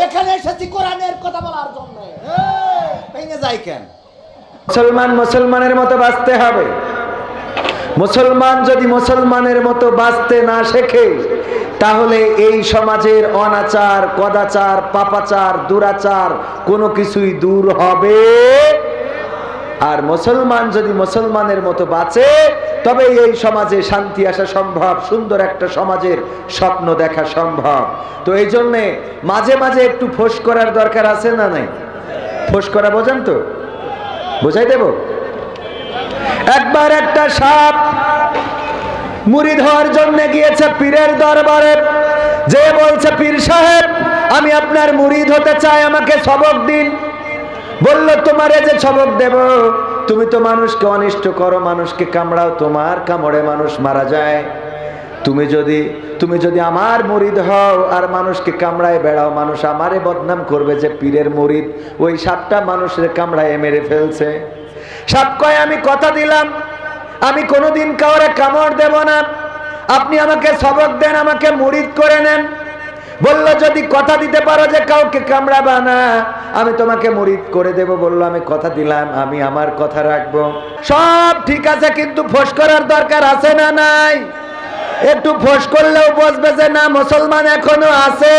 এখানে এসেছি কোরআনের কথা বলার জন্য। ভেঙে যায় কেন? মুসলমান মুসলমানের মতো বাঁচতে হবে। মুসলমান যদি মুসলমানের মতো বাঁচতে না শেখে, তাহলে এই সমাজের অনাচার, কদাচার, পাপাচার, দুরাচার কোনো কিছুই দূর হবে। আর মুসলমান যদি মুসলমানের মতো বাঁচে, তবে এই সমাজে শান্তি আসা সম্ভব, সুন্দর একটা সমাজের স্বপ্ন দেখা সম্ভব। তো এই জন্যে মাঝে মাঝে একটু ফোঁস করার দরকার আছে না নাই? ফোঁস করা বোঝেন তো? বুঝাই দেব। একবার একটা সাপ মুরিদ হওয়ার জন্য গিয়েছে পীরের দরবারে। যে বলছে, পীর সাহেব আমি আপনার মুরিদ হতে চাই, আমাকে সবক দিন। বলল, তোমারে যে সবক দেব, তুমি তো মানুষকে অনিষ্ট করো, মানুষকে কামড়াও, তোমার কামড়ে মানুষ মারা যায়। তুমি যদি আমার মুরিদ হও আর মানুষকে কামড়ায় বেড়াও, মানুষ আমারে বদনাম করবে যে পীরের মুরিদ। ওই সাপটা মানুষের কামড়ায় মেরে ফেলছে। সাপ কয়, আমি কথা দিলাম আমি কোনোদিন কাউরে কামড় দেব না, আপনি আমাকে সবক দেন, আমাকে মুরিদ করে নেন। বলল, যদি কথা দিতে পারো যে কাউকে কামড়াবা না, আমি তোমাকে মুরিদ করে দেব। বলল, আমি কথা দিলাম, আমি আমার কথা রাখবো। সব ঠিক আছে, কিন্তু ফোঁস করার দরকার আছে না নাই? একটু ফোঁস করলেও বুঝবে যে না, মুসলমান এখনো আছে।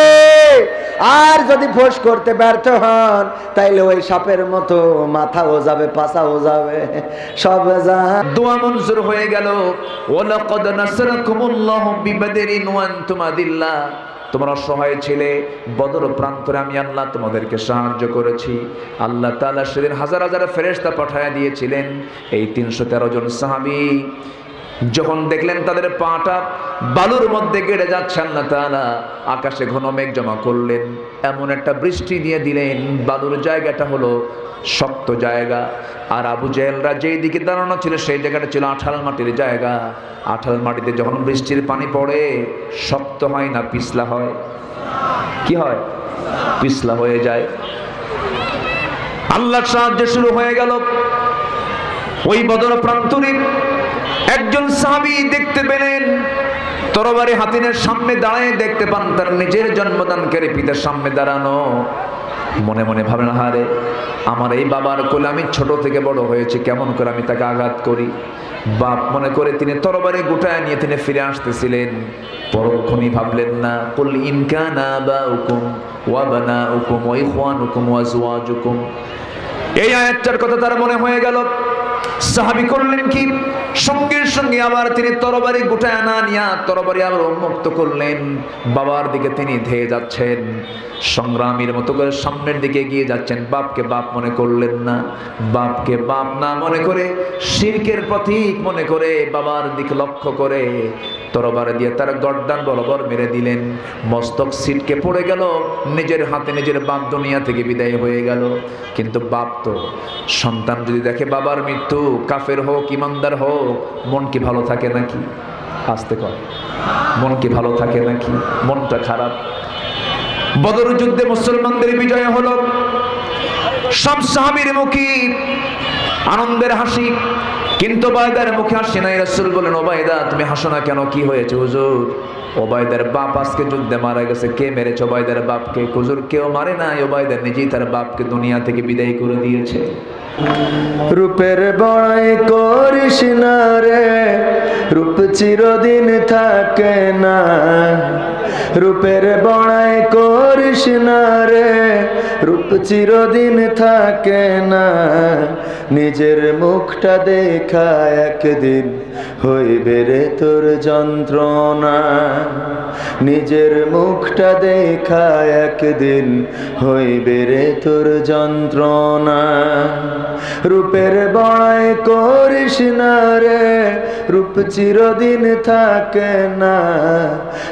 আর যদি ফোঁস করতে ব্যর্থ হন, তাইলে ওই সাপের মতো মাথাও যাবে, পাছাও যাবে, সব যা। দোয়া মঞ্জুর হয়ে গেল। ওয়ালাকাদ নাসরাকুমুল্লাহু বিবাদরিন ওয়া আনতুম আদিল্লাহ। তোমরা অসহায় ছিলে, বদর প্রান্তরে আমি আল্লাহ তোমাদেরকে সাহায্য করেছি। আল্লাহ তাআলা সেদিন হাজার হাজার ফেরেশতা পাঠায়া দিয়েছিলেন। এই 313 জন সাহাবী যখন দেখলেন তাদের পাটা বালুর মধ্যে গেড়ে যাচ্ছে, আল্লাহ তাআলা আকাশে ঘন মেঘ জমা করলেন, এমন একটা বৃষ্টি দিয়ে দিলেন, বালুর জায়গাটা হলো শক্ত জায়গা। আর আবু জেহেলরা যেই দিকে দাঁড়ানো ছিল সেই জায়গাটা ছিল আঠাল মাটির জায়গা। আঠাল মাটিতে যখন বৃষ্টির পানি পড়ে, শক্ত হয় না পিছলা হয়? কি হয়? পিছলা হয়ে যায়। আল্লাহর সাহায্য শুরু হয়ে গেল। ওই বদর প্রান্তরে একজন সাহাবী দেখতে পেলেন, তরবারি হাতিনের সামনে দাঁড়ায় দেখতে পান তার নিজের জন্মদানকারী পিতার সামনে দাঁড়ানো। মনে মনে ভাবেন, হারে আমার এই বাবার কোলে আমি ছোট থেকে বড় হয়েছি, কেমন করে আমি তাকে আঘাত করি। বাপ মনে করে তিনি তরবারি গোটায় নিয়ে তিনি ফিরে আসতেছিলেন। পরক্ষণই ভাবলেন না, কুল ইন কানা আবাউকুম ওয়া বানাউকুম ওয়া ইখওয়ানুকুম ওয়া আজওয়াজুকুম। এই আয়াতটার কথা তার মনে হয়ে গেল। সাহাবী করলেন কি, সঙ্গে সঙ্গে আবার তিনি তরবারি গোটায় না নিয়া তরবারি আবার উন্মুক্ত করলেন। বাবার দিকে তিনি ধেয়ে যাচ্ছেন, সংগ্রামীর মতো করে সামনের দিকে এগিয়ে যাচ্ছেন। বাপকে বাপ মনে করলেন না, বাপকে বাপ না মনে করে, শিরকের প্রতীক মনে করে বাবার দিকে লক্ষ্য করে তরবারি দিয়ে তার গর্দান বরাবর মেরে দিলেন। মস্তক ছিটকে পড়ে গেল, নিজের হাতে নিজের বাপ দুনিয়া থেকে বিদায় হয়ে গেল। কিন্তু বাপ তো, সন্তান যদি দেখে বাবার মৃত্যু, কাফের হোক ইমানদার হোক, মন কি ভালো থাকে নাকি? আসতে কর, মন কি ভালো থাকে নাকি? মনটা খারাপ। বদর যুদ্ধে মুসলমানদের বিজয় হলো। সব সাহাবীর মুখে আনন্দের হাসি, কিন্তু ওবায়দার মুখে হাসি নাই। রাসূল বলেন, ওবায়দা তুমি হাসো না কেন, কি হয়েছে হুজুর? ওবায়দার বাপ আজকে যুদ্ধে মারা গেছে। কে মেরেছে ওবায়দার বাপকে? হুজুর কেউ মারে নাই, ওবায়দা নিজেই তার বাপকে দুনিয়া থেকে বিদায় করে দিয়েছে। রূপের বড়াই করিস না রে, রূপ চিরদিন থাকে না। রূপের বড়াই করিস না রে, রূপ চিরদিন থাকে না। নিজের মুখটা দেখা একদিন হইবে রে তোর যন্ত্রণা। নিজের মুখটা দেখা একদিন হইবে রে তোর যন্ত্রণা। রূপের বড়াই করিস না রে, রূপ চিরদিন থাকে না।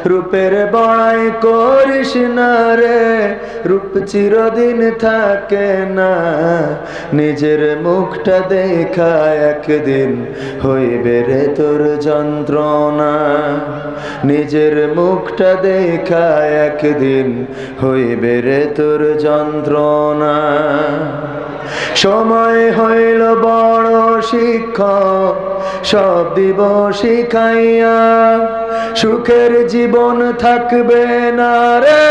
রূপের বড়াই করিস না রে, রূপ চিরদিন থাকে না। নিজের মুখটা দেখা একদিন হইবে রে তোর যন্ত্রণা। নিজের মুখটা দেখা একদিন হইবে রে তোর যন্ত্রণা। সময় হইল বড় শিক্ষক, সব দিব শিখাইয়া। সুখের জীবন থাকবে না রে,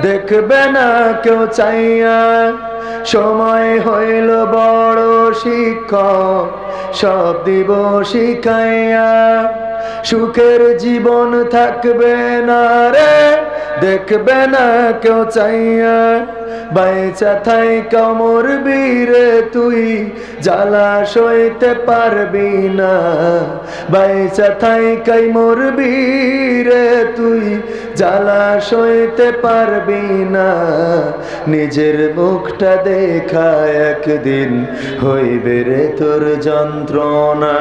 দেখবে না কেউ চাইয়া। সময় হইল বড় শিক্ষক, সব দিব শিখাইয়া। সুখের জীবন থাকবে না রে, দেখবে না কেউ চাইয়া। বাইচা থাইকা মরবি রে তুই, জ্বালা সইতে পারবি না। বাইচা থাইকাই মরবি রে তুই, জ্বালা সইতে পারবি না। নিজের মুখটা দেখা একদিন হইবে রে তোর যন্ত্রণা।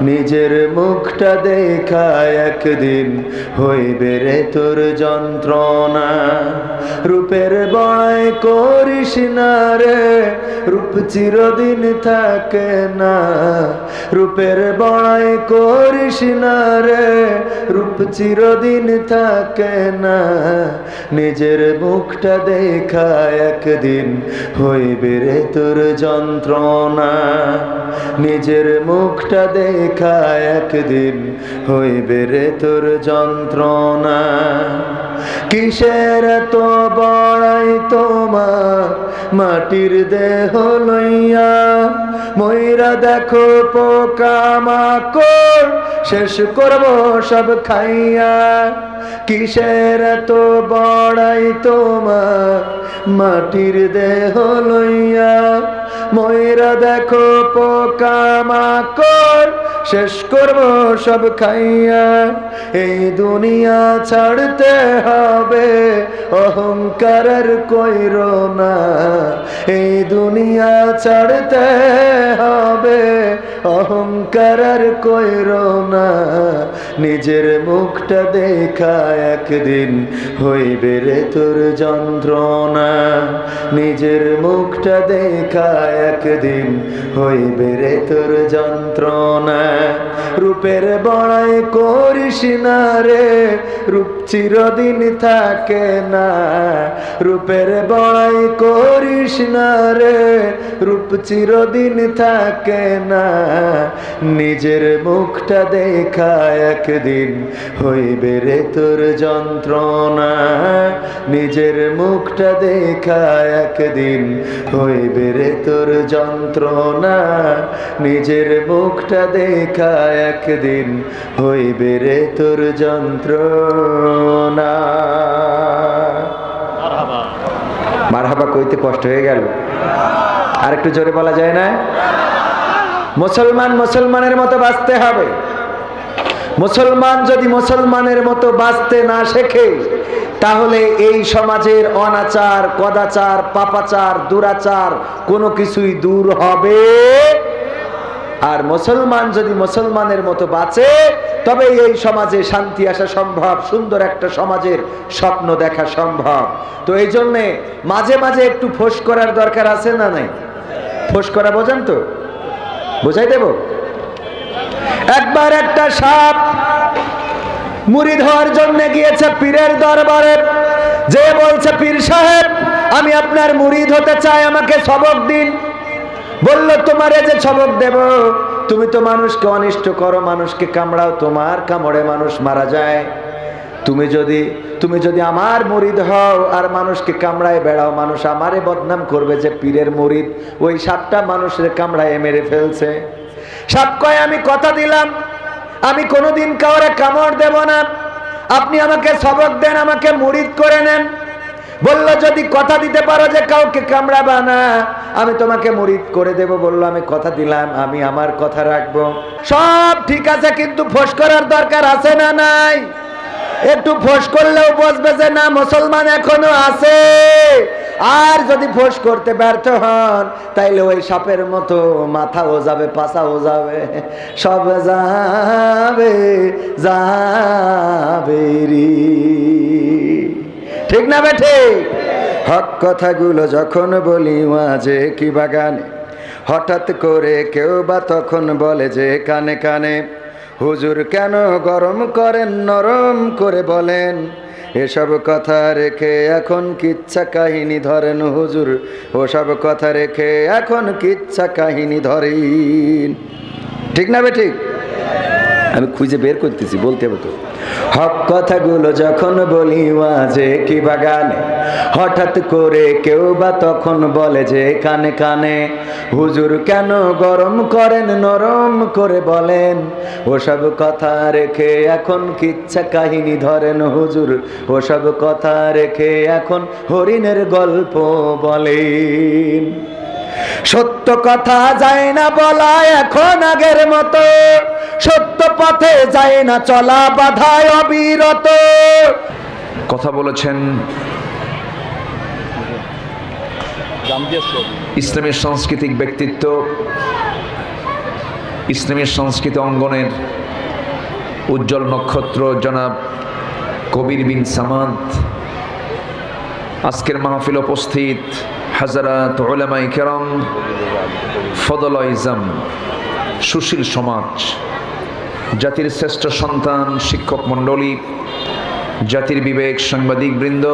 নিজের মুখটা দেখা একদিন হইবে রে তোর যন্ত্রণা। রূপের বড়াই করিস না রে, রূপ চিরদিন থাকে না। রূপের বড়াই করিস না রে, রূপ চিরদিন থাকে না। নিজের মুখটা দেখা একদিন হইবে রে তোর যন্ত্রণা। নিজের মুখটা দেখা একদিন হইবে রে তোর যন্ত্রণা। কিসের তো বড়াই তোমার মাটির দেহ লইয়া। ময়রা দেখো পোকামাকড়, শেষ করব সব খাইয়া। কিসের তো বড়াই তোমার মাটির দেহ লইয়া। ময়রা দেখো পোকামাকড়, শেষ করব সব খাইয়া। এই দুনিয়া ছাড়তে হবে, অহংকারের কইরো না। এই দুনিয়া ছাড়তে হবে, অহংকারের কইরো না। নিজের মুখটা দেখা একদিন হইবে রে তোর যন্ত্রণা। নিজের মুখটা দেখা একদিন হইবে রে তোর যন্ত্রণা। রূপের বড়াই করিস না রে, রূপ চিরদিন থাকে না। রূপের বড়াই করিস না রে, রূপ চিরদিন থাকে না। নিজের মুখটা দেখা একদিন হইবে রে তোর যন্ত্রণা। নিজের মুখটা দেখা একদিন হইবে রে তোর যন্ত্রণা। নিজের মুখটা দেখা একদিন হইবে রে তোর যন্ত্রণা। মারহাবা কইতে কষ্ট হয়ে গেল, আর একটু জোরে বলা যায় না? মুসলমান মুসলমানের মতো বাঁচতে হবে। মুসলমান যদি মুসলমানের মতো বাঁচতে না শেখে, তাহলে এই সমাজের অনাচার, কদাচার, পাপাচার, দুরাচার কোনো কিছুই দূর হবে। আর মুসলমান যদি মুসলমানের মতো বাঁচে, তবে এই সমাজে শান্তি আসা সম্ভব, সুন্দর একটা সমাজের স্বপ্ন দেখা সম্ভব। তো এই জন্যে মাঝে মাঝে একটু ফোঁস করার দরকার আছে না নাই? ফোঁস করা বোঝেন তো? বুঝাই দেব। একবার একটা সাপ মুরিদ হওয়ার জন্য গিয়েছে পীরের দরবারে। যে বলছে, পীর সাহেব আমি আপনার মুরিদ হতে চাই, আমাকে সবক দিন। বলল, তোমারে যে সবক দেব, তুমি তো মানুষকে অনিষ্ট করো, মানুষকে কামড়াও, তোমার কামড়ে মানুষ মারা যায়। তুমি যদি আমার মুরিদ হও আর মানুষকে কামড়ায় বেড়াও, মানুষ আমারে বদনাম করবে যে পীরের মুরিদ। ওই সাপটা মানুষের কামড়ায় মেরে ফেলছে। সাপ কয়, আমি কথা দিলাম আমি কোনোদিন কাউরে কামড় দেব না, আপনি আমাকে সবক দেন, আমাকে মুরিদ করে নেন। বলল, যদি কথা দিতে পারো যে কাউকে কামড়াবা না, আমি তোমাকে মুরিদ করে দেব। বলল, আমি কথা দিলাম, আমি আমার কথা রাখবো। সব ঠিক আছে, কিন্তু ফোঁস করার দরকার আছে না নাই? একটু ফোঁস করলেও বুঝবে যে না, মুসলমান এখনো আছে। আর যদি ফোঁস করতে ব্যর্থ হন, তাইলে ওই সাপের মতো মাথাও যাবে, পাছাও যাবে, সব যাবে যাবে রে। ঠিক না বেঠে? হক কথাগুলো যখন বলি মাঝে কি বাগানে, হঠাৎ করে কেউ বা তখন বলে যে কানে কানে, হুজুর কেন গরম করেন, নরম করে বলেন। এসব কথা রেখে এখন কিচ্ছা কাহিনী ধরেন হুজুর, ওসব কথা রেখে এখন কিচ্ছা কাহিনী ধরেন। ঠিক না বে ঠিক? আমি খুঁজে বের করতেছি, বলতে হবে তো। হক কথাগুলো যখন বলি ওয়াজে কি বাগানে, হঠাৎ করে কেউ বা তখন বলে যে কানে কানে, হুজুর কেন গরম করেন, নরম করে বলেন। ওসব কথা রেখে এখন কিচ্ছা কাহিনী ধরেন হুজুর, ওসব কথা রেখে এখন হরিণের গল্প বলেন। সত্য কথা যায় না বলা এখন আগের মতো, সত্য পথে যায় না চলা বাধায় অবিরত। কথা বলেছেন ইসলামের সাংস্কৃতিক ব্যক্তিত্ব, ইসলামের সংস্কৃতি অঙ্গনের উজ্জ্বল নক্ষত্র জনাব কবির বিন সামাদ। আজকের মাহফিল উপস্থিত হাজারাত উলামায়ে কেরাম, ফদল ইজম, সুশীল সমাজ, জাতির শ্রেষ্ঠ সন্তান, শিক্ষক মণ্ডলী, জাতির বিবেক, সাংবাদিক বৃন্দ,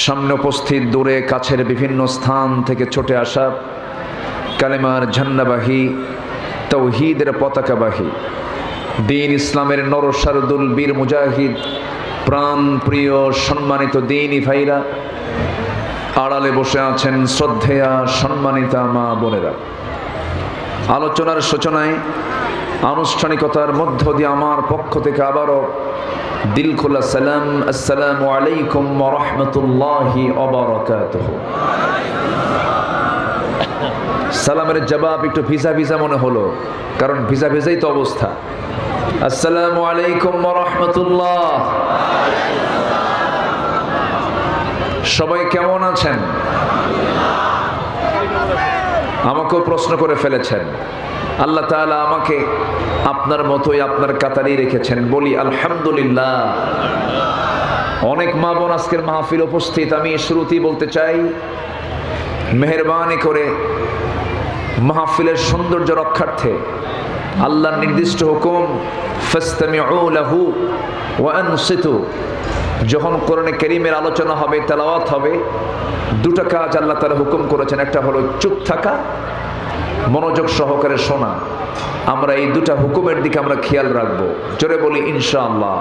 সামনে উপস্থিত, দূরে কাছের বিভিন্ন স্থান থেকে ছুটে আসা কালেমার ঝান্ডাবাহী, তৌহিদের পতাকাবাহী, দ্বীন ইসলামের নরসারদুল বীর মুজাহিদ, প্রাণ প্রিয় সম্মানিত দ্বীনী ভাইরা, আড়ালে বসে আছেন শ্রদ্ধেয়া সম্মানিতা মা বোনেরা। আলোচনার সূচনায় আনুষ্ঠানিকতার মধ্য দিয়ে আমার পক্ষ থেকে আবারও দিল খোলা সালাম, আসসালামু আলাইকুম ওয়া রাহমাতুল্লাহি ওয়া বারাকাতুহু। সালামের জবাব একটু ভিজা ভিজা মনে হলো, কারণ ভিজা ভিজাই তো অবস্থা। আসসালামু আলাইকুম ওয়া রাহমাতুল্লাহ। সবাই কেমন আছেন? আমাকেও প্রশ্ন করে ফেলেছেন। আল্লাহ তাআলা আমাকে আপনার মতোই আপনার কাতারেই রেখেছেন, বলি আলহামদুলিল্লাহ। অনেক মা বোন আজকের মাহফিল উপস্থিত। আমি শুরুতেই বলতে চাই, মেহেরবানি করে মাহফিলের সৌন্দর্য রক্ষার্থে আল্লাহর নির্দিষ্ট হুকুম ফাসতামিউ লাহু ওয়া আনসিতু, যখন কোরআনে কারীমের আলোচনা হবে, তেলাওয়াত হবে, দুটো কাজ আল্লাহ তাআলা হুকুম করেছেন। একটা হলো চুপ থাকা, মনোযোগ সহকারে শোনা। আমরা এই দুটা হুকুমের দিকে আমরা খেয়াল রাখবো। জোরে বলি ইনশাআল্লাহ।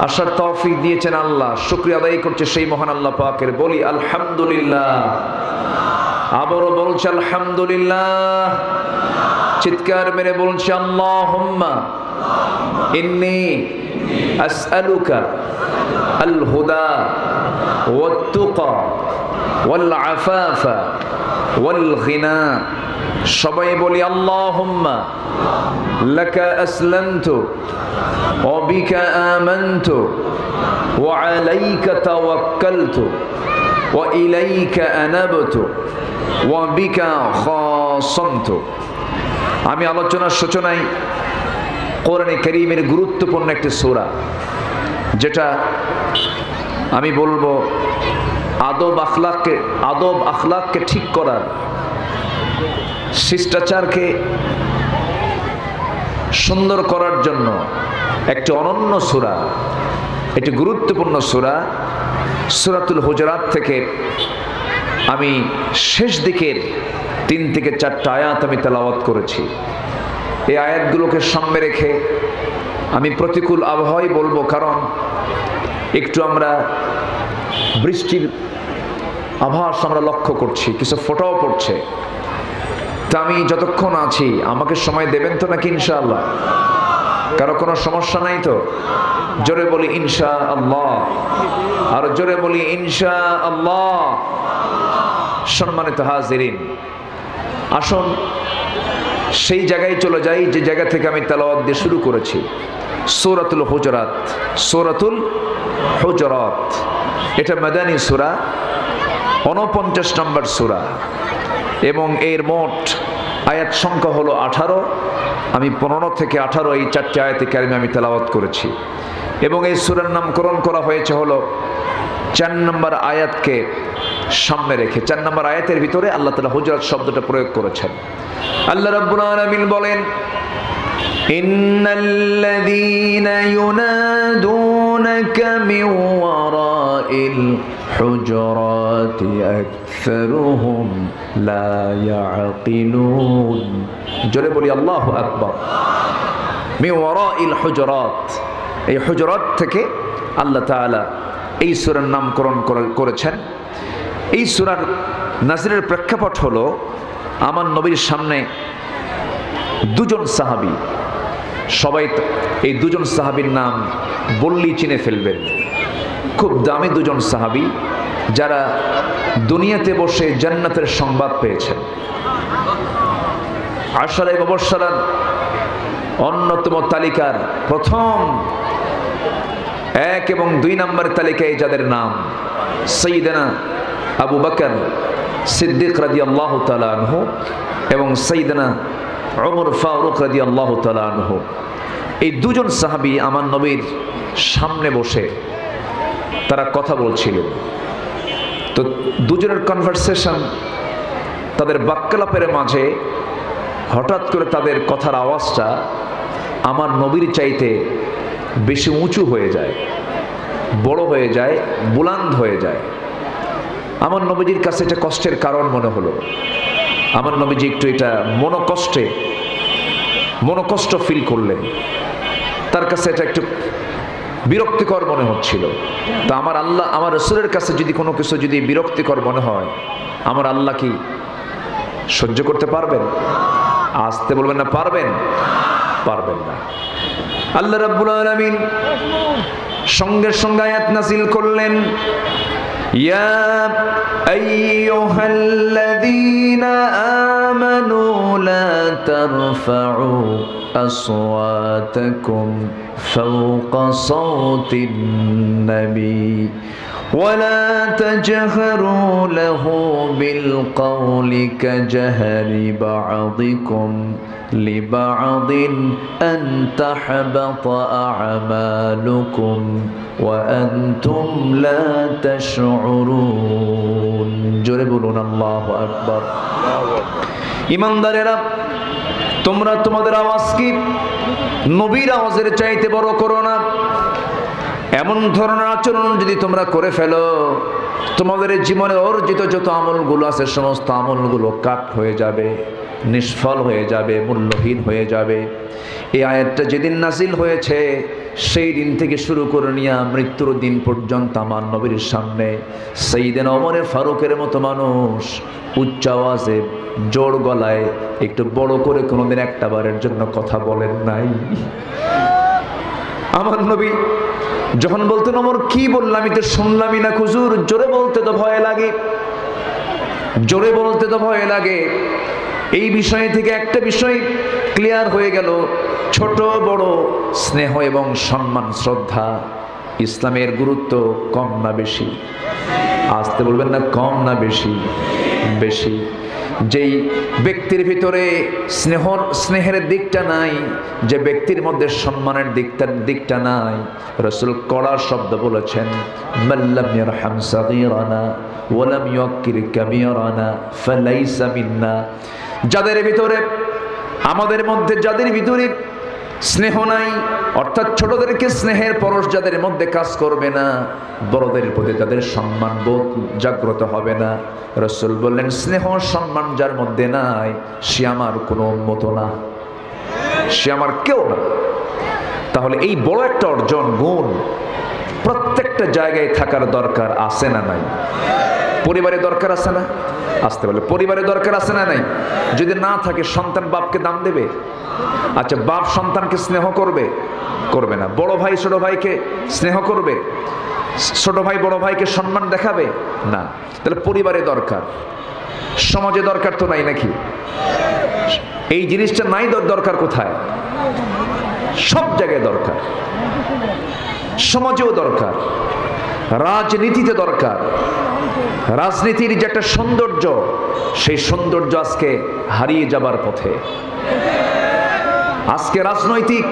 আসার তৌফিক দিয়েছেন আল্লাহ, শুকরিয়া আদায় করছে সেই মহান আল্লাহ পাকের, বলি আলহামদুলিল্লাহ। আবারও বলছে আলহামদুলিল্লাহ। চিৎকার মেরে বলছে আল্লাহুম্মা ইন্নী আসআলুকা আল হুদা ওয়াত তুকা ওয়াল আফাফা ওয়াল গিনা। সবাই বলি আল্লাহুম্মা লাকা আসলামতু ওয়া বিকা আমানতু ওয়া আলাইকা তাওয়াক্কালতু ওয়া ইলাইকা আনাবতু ওয়া বিকা খাসামতু। আমি আলোচনার সূচনায় কোরআনে কারীমের গুরুত্বপূর্ণ একটি সূরা, যেটা আমি বলবো আদব আখলাককে ঠিক করার, শিষ্টাচারকে সুন্দর করার জন্য একটি অনন্য সূরা, একটি গুরুত্বপূর্ণ সূরা। সূরাতুল হুজুরাত থেকে আমি শেষ দিকের 3 থেকে 4টা আয়াত আমি তেলাওয়াত করেছি। এই আয়াতগুলোকে সামনে রেখে আমি প্রতিকূল আবহাওয়াই বলবো, কারণ একটু আমরা বৃষ্টির আভাস আমরা লক্ষ্য করছি, কিছু ফোঁটাও পড়ছে। তা আমি যতক্ষণ আছি আমাকে সময় দেবেন তো নাকি ইনশাআল্লাহ? কারো কোনো সমস্যা নাই তো? জোরে বলি ইনশাআল্লাহ, আর জোরে বলি ইনশাআল্লাহ। সম্মানিত হাজিরিন, আসুন সেই জায়গায় চলে যাই যে জায়গা থেকে আমি তেলাওয়াত দিয়ে শুরু করেছি। সূরাতুল হুজুরাত। সূরাতুল হুজুরাত এটা মাদানী সূরা, 49 নম্বর সূরা, এবং এর মোট আয়াত সংখ্যা হলো 18। আমি 15 থেকে 18 এই 4টি আয়াতে কারিমে আমি তেলাওয়াত করেছি। এবং এই সূরার নামকরণ করা হয়েছে হলো 4 নম্বর আয়াতকে সামনে রেখে। 4 নম্বর আয়াতের ভিতরে আল্লাহ তাআলা হুজুরাত শব্দটা প্রয়োগ করেছেন। আল্লাহ রাব্বুল আলামিন বলেন, ইন্নাল্লাযীনা ইউনাদুনাকা মিন ওয়ারাইল হুজুরাতি আকসারুহুম লা ইয়াকিলুন। জোরে বলি আল্লাহু আকবার। মিন ওয়ারাইল হুজরাত, এই হুজরাত থেকে আল্লাহ তাআলা এই সূরার নামকরণ করেছেন। এই সূরার নাজিলের প্রেক্ষাপট হলো আমার নবীর সামনে দুজন সাহাবী, সবাই এই দুজন সাহাবীর নাম বললেই চিনে ফেলবেন। খুব দামি দুজন সাহাবী যারা দুনিয়াতে বসে জান্নাতের সংবাদ পেয়েছেন। আশারা মুবাশশারার অন্যতম তালিকার প্রথম 1 এবং 2 নম্বর তালিকায় যাদের নাম সাইয়্যিদানা আবু বকর সিদ্দিক রাদিয়াল্লাহু তাআলা আনহু এবং সাইয়্যিদানা ওমর ফারুক রাদিয়াল্লাহু তাআলা আনহু, এই দুজন সাহাবী আমার নবীর সামনে বসে তারা কথা বলছিলেন। তো দুজনের কনভারসেশন, তাদের বাক্যালাপের মাঝে হঠাৎ করে তাদের কথার আওয়াজটা আমার নবীর চাইতে বেশি উঁচু হয়ে যায়, বড় হয়ে যায়, বুলন্দ হয়ে যায়। আমার নবীজির কাছে এটা কষ্টের কারণ মনে হলো। আমার নবীজি একটু এটা মনোকষ্ট ফিল করলেন। তার কাছে এটা একটু বিরক্তিকর মনে হচ্ছিল। তা আমার রাসূলের কাছে যদি কোনো কিছু যদি বিরক্তিকর মনে হয়, আমার আল্লাহ কি সহ্য করতে পারবেন? আসতে বলবেন না, পারবেন? পারবেন না। আল্লাহ রাব্বুল আলামিন সঙ্গে সঙ্গে আয়াত নাযিল করলেন, ইয়া আইয়ুহাল্লাযীনা আমানু লা তারফাউ আসওয়াতাকুম ফাওকা সাওতিন নবী ولا تجهروا له بالقول كجهر بعضكم لبعض أن تحبط أعمالكم وأنتم لا تشعرون। জোরে বলুন আল্লাহু আকবার। ঈমানদারেরা, তোমরা তোমাদের আওয়াজ কি নবীর আওয়াজের চাইতে বড় করো না। এমন ধরনের আচরণ যদি তোমরা করে ফেলো, তোমাদের জীবনে অর্জিত যত আমলগুলো আছে সমস্ত আমলগুলো কাট হয়ে যাবে, নিষ্ফল হয়ে যাবে, মূল্যহীন হয়ে যাবে। এই আয়াতটা যেদিন নাজিল হয়েছে সেই দিন থেকে শুরু করে নিয়ে মৃত্যুর দিন পর্যন্ত আমার নবীর সামনে সাইয়্যিদানা ওমর ফারুকের মতো মানুষ উচ্চ আওয়াজে জোর গলায় একটু বড় করে কোনোদিন একটা বারের জন্য কথা বলেন নাই। আমার নবী যখন বলতেন, ওমর কি বললাম, আমি তো শুনলামই না হুজুর, জোরে বলতে তো ভয় লাগে, জোরে বলতে তো ভয় লাগে। এই বিষয় থেকে একটা বিষয় ক্লিয়ার হয়ে গেল, ছোট বড় স্নেহ এবং সম্মান শ্রদ্ধা ইসলামের গুরুত্ব কম না বেশি? আসতে বলবেন না, কম না বেশি? বেশি। যেই ব্যক্তির ভিতরে স্নেহের দিকটা নাই, যে ব্যক্তির মধ্যে সম্মানের দিকটা নাই, রাসূল কড়া শব্দ বলেছেন, মাল্লাম ইয়ারহাম সাগীরানা ওয়া লাম ইউক্কির কাবীরানা ফালাইসা মিন্না। যাদের ভিতরে, আমাদের মধ্যে যাদের ভিতরে স্নেহ নাই, অর্থাৎ ছোটদেরকে স্নেহের পরশ যাদের মধ্যে কাজ করবে না, বড়দের প্রতি যাদের সম্মান বোধ জাগ্রত হবে না, রাসূল বললেন স্নেহ সম্মান যার মধ্যে নাই সে আমার কোনো উম্মত না, সে আমার কেউ না। তাহলে এই বড় একটা অর্জন, গুণ প্রত্যেকটা জায়গায় থাকার দরকার আছে না নাই? পরিবারে দরকার আছে না? আসতে বলে পরিবারে দরকার আছে না নাই? যদি না থাকে সন্তান বাপকে দাম দেবে? আচ্ছা, বাপ সন্তানকে স্নেহ করবে? করবে না। বড় ভাই ছোট ভাইকে স্নেহ করবে? ছোট ভাই বড় ভাইকে সম্মান দেখাবে না। তাহলে পরিবারে দরকার, সমাজে দরকার তো নাই নাকি? এই জিনিসটা নাই, দরকার কোথায়? সব জায়গায় দরকার, সমাজেও দরকার, রাজনীতিতে দরকার। রাজনীতির যে একটা সৌন্দর্য, সেই সৌন্দর্য আজকে হারিয়ে যাবার পথে। আজকে রাজনৈতিক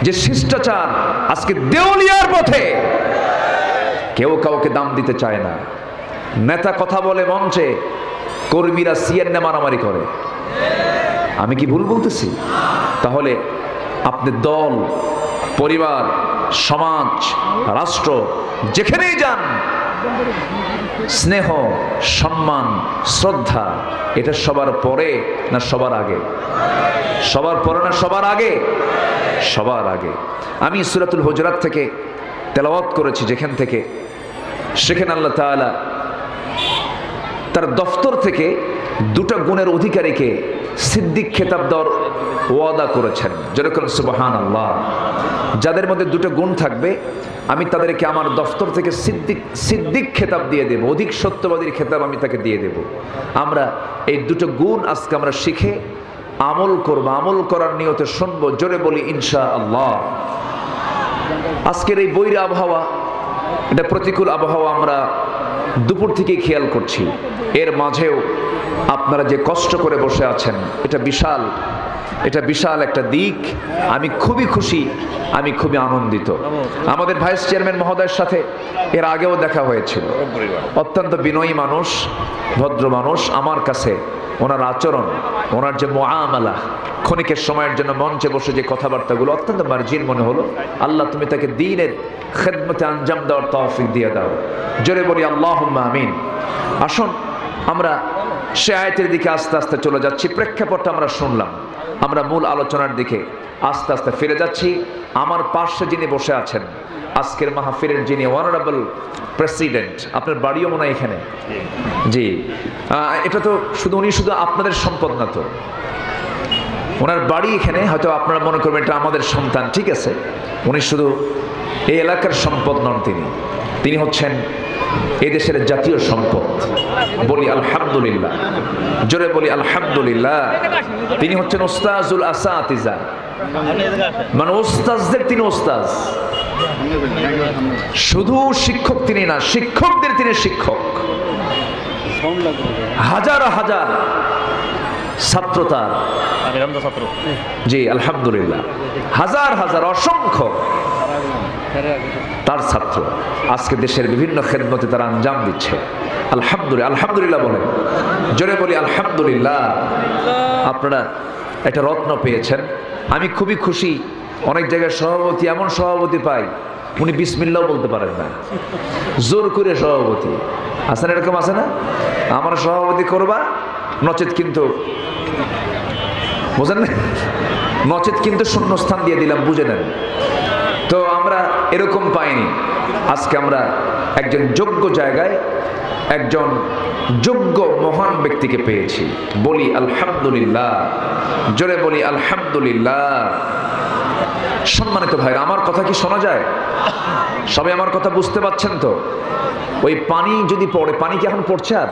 যে শিষ্টাচার আজকে দেউলিয়ার পথে। কেউ কাউকে দাম দিতে চায় না। নেতা কথা বলে মঞ্চে, কর্মীরা সিএনএ মারামারি করে। আমি কি ভুল বলতেছি? তাহলে আপনি দল, পরিবার, সমাজ, রাষ্ট্র যেখানেই যান, স্নেহ, সম্মান, শ্রদ্ধা এটা সবার পরে না সবার আগে? সবার পরে না সবার আগে? সবার আগে। আমি সূরাতুল হুজুরাত থেকে তেলাওয়াত করেছি, যেখান থেকে সেখানে আল্লাহ তাআলা তার দফতর থেকে দুটো গুণের অধিকারীকে সিদ্দিক খেতাব দেওয়ার ওয়াদা করেছেন। যেরকম সুবহানাল্লাহ। যাদের মধ্যে দুটো গুণ থাকবে আমি তাদেরকে আমার দফতর থেকে সিদ্দিক খেতাব দিয়ে দেব, অধিক সত্যবাদীর খেতাব আমি তাকে দিয়ে দেব। আমরা এই দুটো গুণ আজকে আমরা শিখে আমল করব, আমল করার নিয়তে শুনবো। জোরে বলি ইনশাআল্লাহ। আজকের এই বৈরী আবহাওয়া, এটা প্রতিকূল আবহাওয়া আমরা দুপুর থেকে খেয়াল করছি। এর মাঝেও আপনারা যে কষ্ট করে বসে আছেন, এটা বিশাল একটা দিক। আমি খুবই খুশি, আমি খুবই আনন্দিত। আমাদের ভাইস চেয়ারম্যান মহোদয়ের সাথে এর আগেও দেখা হয়েছিল। অত্যন্ত বিনয়ী মানুষ, ভদ্র মানুষ। আমার কাছে ওনার আচরণ, ওনার যে মুআমালা, ক্ষণিকের সময়ের জন্য মঞ্চে বসে যে কথাবার্তাগুলো অত্যন্ত মার্জিন মনে হলো। আল্লাহ তুমি তাকে দ্বীনের খেদমতে আঞ্জাম দেওয়ার তৌফিক দিয়ে দাও। জোরে বলি আল্লাহুম্মা আমিন। আসুন আমরা সে আয়াতের দিকে আস্তে আস্তে চলে যাচ্ছি। প্রেক্ষাপটটা আমরা শুনলাম, আমরা মূল আলোচনার দিকে আস্তে আস্তে ফিরে যাচ্ছি। আমার পাশে যিনি বসে আছেন, আজকের মাহফিলের যিনি অনারেবল প্রেসিডেন্ট, আপনার বাড়িও মনে হয় এখানে? জি, এটা তো উনি শুধু আপনাদের সম্পদ না, তো ওনার বাড়ি এখানে। হয়তো আপনারা মনে করবেন এটা আমাদের সন্তান, ঠিক আছে। উনি শুধু এই এলাকার সম্পদ নন, তিনি হচ্ছেন এদেশের জাতীয় সম্পদ। বলি আলহামদুলিল্লাহ, জোরে বলি আলহামদুলিল্লাহ। তিনি হচ্ছেন ওস্তাজুল আসাতিজা, মানে ওস্তাজদের তিনি ওস্তাজ। শুধু শিক্ষক তিনি না, শিক্ষকদের তিনি শিক্ষক। হাজার হাজার ছাত্র তার, জি আলহামদুলিল্লাহ, হাজার হাজার অসংখ্য তার ছাত্র আজকে দেশের বিভিন্ন খেদমতে তারা আঞ্জাম দিচ্ছে। আলহামদুলিল্লাহ, আলহামদুলিল্লাহ বলেন, জোরে বলি আলহামদুলিল্লাহ। আপনারা একটা রত্ন পেয়েছেন, আমি খুবই খুশি। অনেক জায়গায় সভাপতি, এমন সভাপতি পাই উনি বিসমিল্লাহ বলতে পারেন না, জোর করে সভাপতি। আছেন, এরকম আছে না? আমার সভাপতি করবা, নচেত কিন্তু, বুঝেন না, নচেত কিন্তু শূন্যস্থান দিয়ে দিলাম, বুঝে নেন। তো আমরা এরকম পাইনি। আজকে আমরা একজন যোগ্য জায়গায় একজন যোগ্য মহান ব্যক্তিকে পেয়েছি। বলি আলহামদুলিল্লাহ, জোরে বলি আলহামদুলিল্লাহ। সম্মানিত ভাইরা, আমার কথা কি শোনা যায়? সবাই আমার কথা বুঝতে পারছেন তো? ওই পানি যদি পড়ে, পানি কি এখন পড়ছে আর?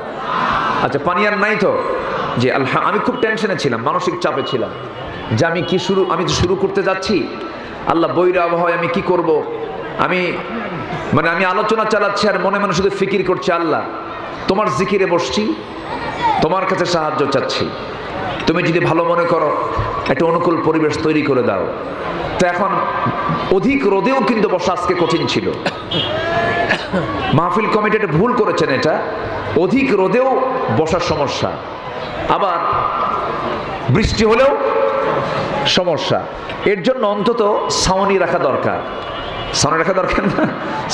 আচ্ছা, পানি আর নাই তো? যে আমি খুব টেনশনে ছিলাম, মানসিক চাপে ছিলাম যে আমি তো শুরু করতে যাচ্ছি। আল্লাহ, বৈরী আবহাওয়ায় আমি কি করব? আমি আলোচনা চালাচ্ছি আর মনে মনে শুধু ফিকির করছি, আল্লাহ তোমার জিকিরে বসছি, তোমার কাছে সাহায্য চাচ্ছি। তুমি যদি ভালো মনে করো একটা অনুকূল পরিবেশ তৈরি করে দাও। তো এখন অধিক রোদেও কিন্তু বসা আজকে কঠিন ছিল। মাহফিল কমিটি একটা ভুল করেছেন, এটা অধিক রোদেও বসার সমস্যা, আবার বৃষ্টি হলেও সমস্যা। এর জন্য অন্তত ছাউনি রাখা দরকার। ছাউনি রাখা দরকার না?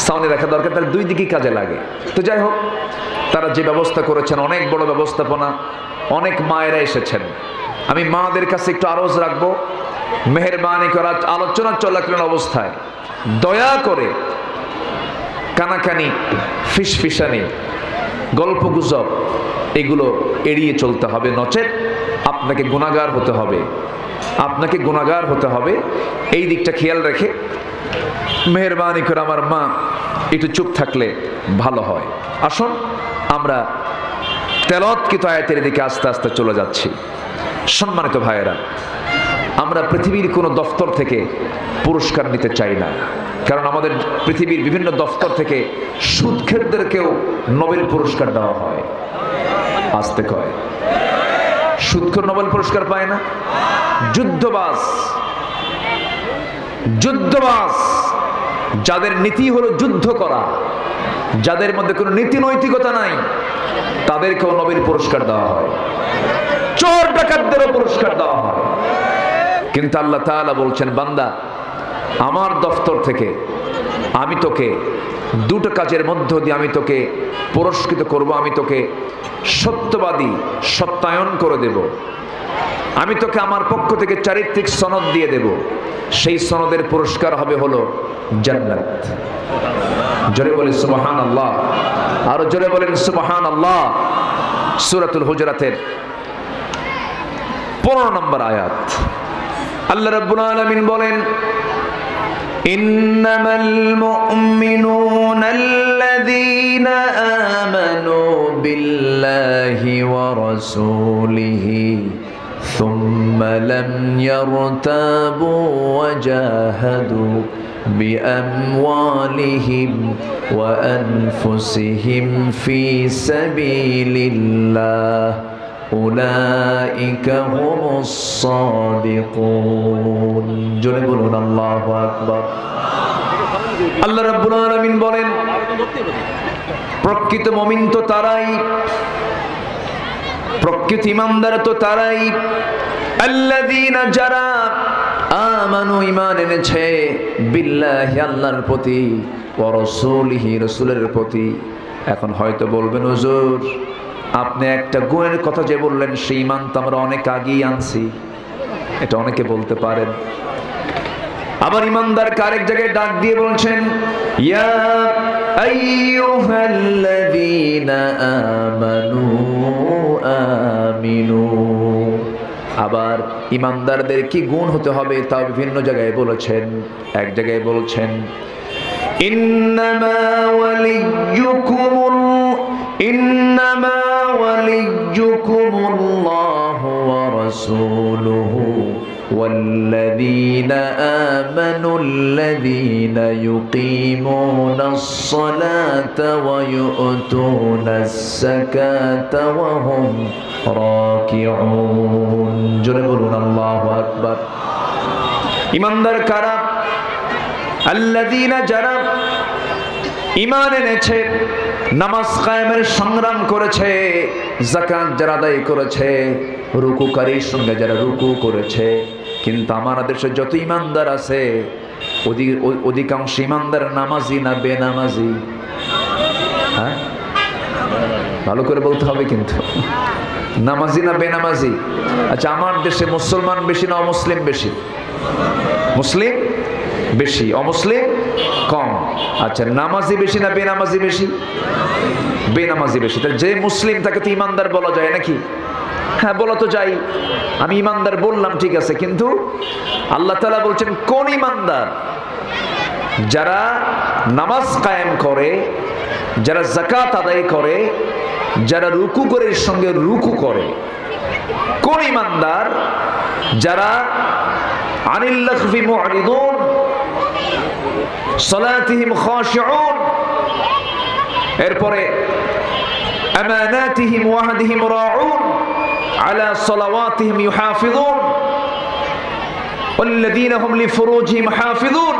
ছাউনি রাখা দরকার, তার দুই দিকেই কাজে লাগে। তো যাই হোক, তারা যে ব্যবস্থা করেছেন, অনেক বড় ব্যবস্থাপনা, অনেক মায়েরা এসেছেন। আমি মাদের কাছে একটু আরজ রাখবো, মেহেরবানি করা আলোচনা চলাকালীন অবস্থায় দয়া করে কানাকানি, ফিসফিসানি, গল্প গুজব এগুলো এড়িয়ে চলতে হবে, নচেত আপনাকে গুনাহগার হতে হবে, আপনাকে গুনাহগার হতে হবে। এই দিকটা খেয়াল রেখে মেহেরবানি করে আমার মা একটু চুপ থাকলে ভালো হয়। আসুন আমরা তেলাওয়াতকৃত আয়াতের দিকে আস্তে আস্তে চলে যাচ্ছি। সম্মানিত ভাইয়েরা, আমরা পৃথিবীর কোনো দফতর থেকে পুরস্কার নিতে চাই না, কারণ আমাদের পৃথিবীর বিভিন্ন দফতর থেকে সুদখোরদেরকেও নোবেল পুরস্কার দেওয়া হয়। আসতে কয়, সুদখোর নোবেল পুরস্কার পায় না? যুদ্ধবাজ যাদের নীতি হলো যুদ্ধ করা, যাদের মধ্যে কোনো নীতি নৈতিকতা নাই, তাদেরকেও নোবেল পুরস্কার দেওয়া হয়। চোর ডাকাতদেরও পুরস্কার দেওয়া হয়। কিন্তু আল্লাহ তাআলা বলছেন, বান্দা আমার দফতর থেকে আমি তোকে দুটো কাজের মধ্য দিয়ে আমি তোকে পুরস্কৃত করব, আমি তোকে সত্যবাদী সত্যায়ন করে দেব, আমি তোকে আমার পক্ষ থেকে চারিত্রিক সনদ দিয়ে দেব। সেই সনদের পুরস্কার হবে হলো জান্নাত। জোরে বলেন সুবহানাল্লাহ, আরো জোরে বলেন সুবহানাল্লাহ। সূরাতুল হুজুরাতের 15 নম্বর আয়াত, আল্লাহ রাব্বুল আলামিন বলেন, ইন্নামাল মুমিনুনা আল্লাযীনা আমানু বিল্লাহি ওয়া রাসূলিহি সুম্মা লাম ইয়ারতাবু ওয়া জাহাদু বিআমওয়ালিহিম ওয়া আনফুসিহিম ফি সাবিলিল্লাহ উলাইকা হুমুস সাদিকুন। জোরে বলুন আল্লাহু আকবার। আল্লাহ রাব্বুল আলামিন বলেন, প্রকৃত মুমিন তো তারাই, প্রকৃত ঈমানদার তো তারাই, আল্লাযীনা যারা আমানু ঈমান এনেছে, বিল্লাহি আল্লাহর প্রতি, ওয়া রাসূলিহি রাসূলের প্রতি। এখন হয়তো বলবেন, হুজুর আপনি একটা গুণের কথা যে বললেন, সেই ঈমান তো আমরা অনেক আগেই আনছি। এটা অনেকে বলতে পারেন। আবার ঈমানদারকে আরেক জায়গায় ডাক দিয়ে বলছেন, ইয়া আইয়ুহাল্লাযীনা আমানু আমিনু। আবার ঈমানদারদের কি গুণ হতে হবে তা বিভিন্ন জায়গায় বলেছেন। এক জায়গায় বলছেন, ইন্নামা ওয়ালিয়্যুকুমুল্লাহু ওয়া রাসূলুহু والذين آمنوا الذين يقيمون الصلاة ويؤتون الزكاة وهم راكعون। জোরে বলুন আল্লাহু আকবার। ঈমানদার কারা? আল্লাযীনা যারা ঈমান এনেছে, নামাজ কায়েমের সংগ্রাম করেছে, যাকাত যারা আদায় করেছে, রুকুকারীর সঙ্গে যারা রুকু করেছে। কিন্তু আমার দেশে যত ঈমানদার আছে, অধিকাংশ ঈমানদার নামাজি না বেনামাজি? হ্যাঁ, ভালো করে বলতে হবে কিন্তু, নামাজি না বেনামাজি? আচ্ছা, আমার দেশে মুসলমান বেশি না অমুসলিম বেশি? মুসলিম বেশি, অমুসলিম কম। আচ্ছা, নামাজি বেশি না বেনামাজি বেশি? বেনামাজি বেশি। তাহলে যে মুসলিম তাকে তো ঈমানদার বলা যায় নাকি? হ্যাঁ, বলা তো যাই। আমি ঈমানদার বললাম, ঠিক আছে, কিন্তু আল্লাহ তাআলা বলছেন কোন ঈমানদার? যারা নামাজ কায়েম করে, যারা যাকাত আদায় করে, যারা রুকু করে সঙ্গে রুকু করে। কোন ঈমানদার? যারা আনিল লাগফি মু'রিদুন সালাতিহিম খাশিউন, এরপরে আমানাতিহিম ওয়াহদিহিম রাউন আলা সালাওয়াতিহিম ইউহাফিজুন ওয়াল্লাযীনা হুম লিফুরুজিহিম হাফিজুন।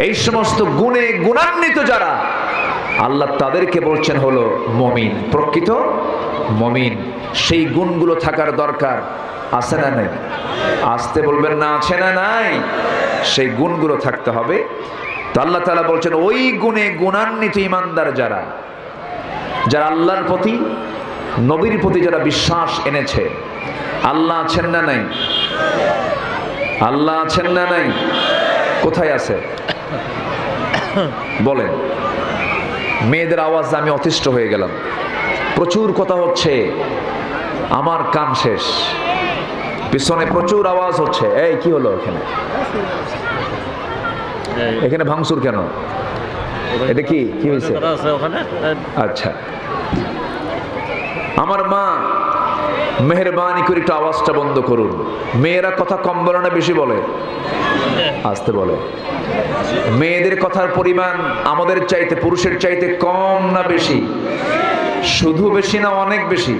এই সমস্ত গুণে গুণান্বিত যারা, আল্লাহ তাদেরকে বলছেন হলো মুমিন, প্রকৃত মুমিন। সেই গুণগুলো থাকার দরকার আছে না নাই? আসতে বলবেন না, আছে না নাই? সেই গুণগুলো থাকতে হবে। তো আল্লাহ তাআলা বলছেন, ওই গুণে গুণান্বিত ঈমানদার যারা, যারা আল্লাহর প্রতি, নবীর প্রতি যারা বিশ্বাস এনেছে। আল্লাহ আছেন না নাই? আল্লাহ আছেন না নাই? কোথায় আছে বলেন? মেয়েদের আওয়াজ আমি অতিষ্ঠ হয়ে গেলাম, প্রচুর কথা হচ্ছে, আমার কান শেষ। পিছনে প্রচুর আওয়াজ হচ্ছে। এই কি হলো এখানে? এখানে ভাঙচুর কেন? এটা কি কি হয়েছে? আচ্ছা, আমার মা মেহেরবানি করে একটু আওয়াজটা বন্ধ করুন। মেয়েরা কথা কম বলে না বেশি বলে? আসতে বলে। মেয়েদের কথার পরিমাণ আমাদের চাইতে, পুরুষের চাইতে কম না বেশি? শুধু বেশি না অনেক বেশি?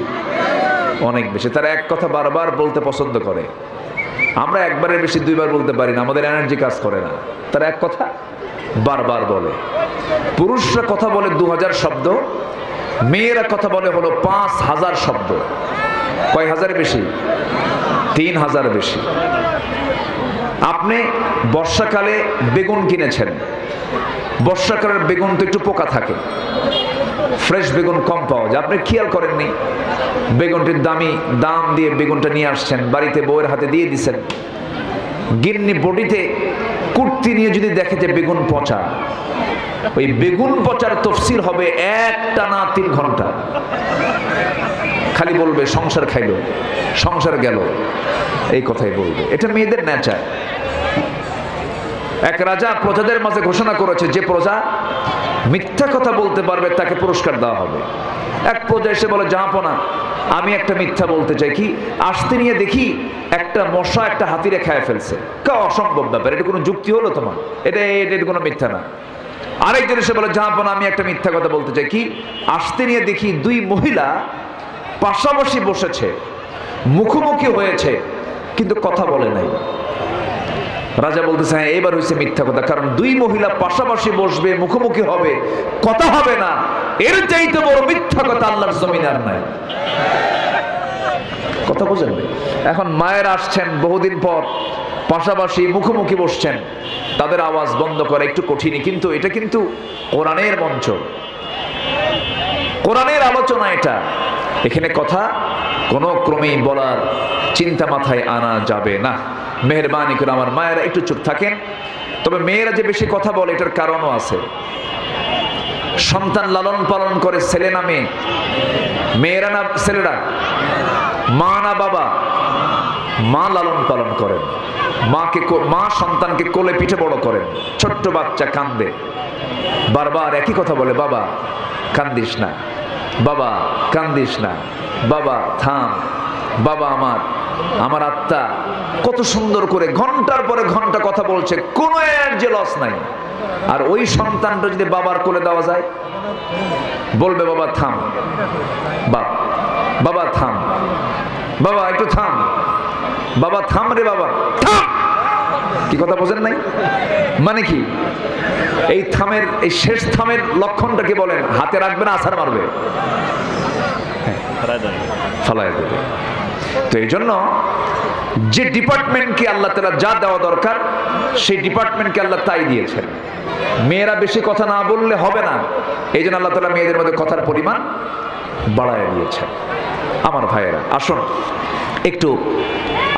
অনেক বেশি। তারা এক কথা বারবার বলতে পছন্দ করে। আমরা একবারের বেশি দুইবার বলতে পারি না, আমাদের এনার্জি কাজ করে না। তারা এক কথা বারবার বলে। পুরুষরা কথা বলে 2000 শব্দ, মেয়েরা কথা বলে হলো 5000 শব্দ। কয় হাজার বেশি? 3000 বেশি। আপনি বর্ষাকালে বেগুন কিনেছেন, বর্ষাকালের বেগুন তো একটু পোকা থাকে, ফ্রেশ বেগুন কম পাওয়া যায়। আপনি খেয়াল করেননি, বেগুনটির দাম দিয়ে বেগুনটা নিয়ে আসছেন, বাড়িতে বউয়ের হাতে দিয়ে দিচ্ছেন, গিন্নি বডিতে কুর্তি নিয়ে যদি দেখে যে বেগুন পচা, ওই বেগুন পচার তফসির হবে একটানা 3 ঘন্টা। খালি বলবে সংসার খাইলো, সংসার গেল, এই কথাই বলবে। এটা মেয়েদের নেচার। এক রাজা প্রজাদের মাঝে ঘোষণা করেছে, যে প্রজা মিথ্যা কথা বলতে পারবে তাকে পুরস্কার দেওয়া হবে। এক প্রজা এসে বলে, জাহাপনা আমি একটা মিথ্যা বলতে চাই, কি আসতে নিয়ে দেখি একটা মশা একটা হাতিরে খেয়ে ফেলছে। অসম্ভব ব্যাপার, এটা কোনো যুক্তি হলো তোমার? এটা কোনো মিথ্যা না। আরেকজন এসে বলে, জাহাপনা আমি একটা মিথ্যা কথা বলতে চাই, কি আসতে নিয়ে দেখি 2 মহিলা পাশাপাশি বসেছে, মুখোমুখি হয়েছে, কিন্তু কথা বলে নাই। রাজা বলতেছে, হ্যাঁ এবার হয়েছে মিথ্যা কথা, কারণ 2 মহিলা পাশাপাশি বসবে, মুখোমুখি হবে, কথা হবে না, এর চাইতে বড় মিথ্যা কথা আল্লাহর জমিনে আর নাই। কথা বুঝেন? এখন মায়েরা আসছেন বহুদিন পর, পাশাপাশি মুখোমুখি বসছেন, তাদের আওয়াজ বন্ধ করা একটু কঠিনই, কিন্তু এটা কিন্তু কোরআনের মঞ্চ, কোরআনের আলোচনা। এটা এখানে কথা কোনো ক্রমেই বলার চিন্তা মাথায় আনা যাবে না। মেহেরবানি করে আমার মায়েরা একটু চুপ থাকেন। তবে মেয়েরা যে বেশি কথা বলে এটার কারণও আছে। সন্তান লালন পালন করে ছেলে না মেয়ে? মেয়েরা না ছেলেরা? মা না বাবা? মা লালন পালন করেন, মা সন্তানকে কোলে পিঠে বড় করেন। ছোট্ট বাচ্চা কান্দে, বারবার একই কথা বলে, বাবা কান্দিস না, বাবা কান্দিস না, বাবা থাম, বাবা আমার আত্মা। কত সুন্দর করে ঘন্টার পরে ঘন্টা কথা বলছে, কোনো এর যে লস নাই। আর ওই সন্তানটা যদি বাবার কোলে দেওয়া যায়, বলবে বাবা থাম, বাবা থাম, বাবা একটু থাম, বাবা থাম রে বাবা থাম। কি কথা বোঝেন নাই? মানে কি এই থামের, এই শেষ থামের লক্ষণটা কি বলেন? হাতে রাখবে না আছাড় মারবে? ফালায় দেবে। তো এই জন্য যে ডিপার্টমেন্টকে আল্লাহ তাআলা যা দেওয়া দরকার, সেই ডিপার্টমেন্টকে আল্লাহ তাই দিয়েছেন। মেয়েরা বেশি কথা না বললে হবে না, এই জন্য আল্লাহ তাআলা মেয়েদের মধ্যে কথার পরিমাণ বাড়ায় দিয়েছেন। আমার ভাইয়েরা আসুন একটু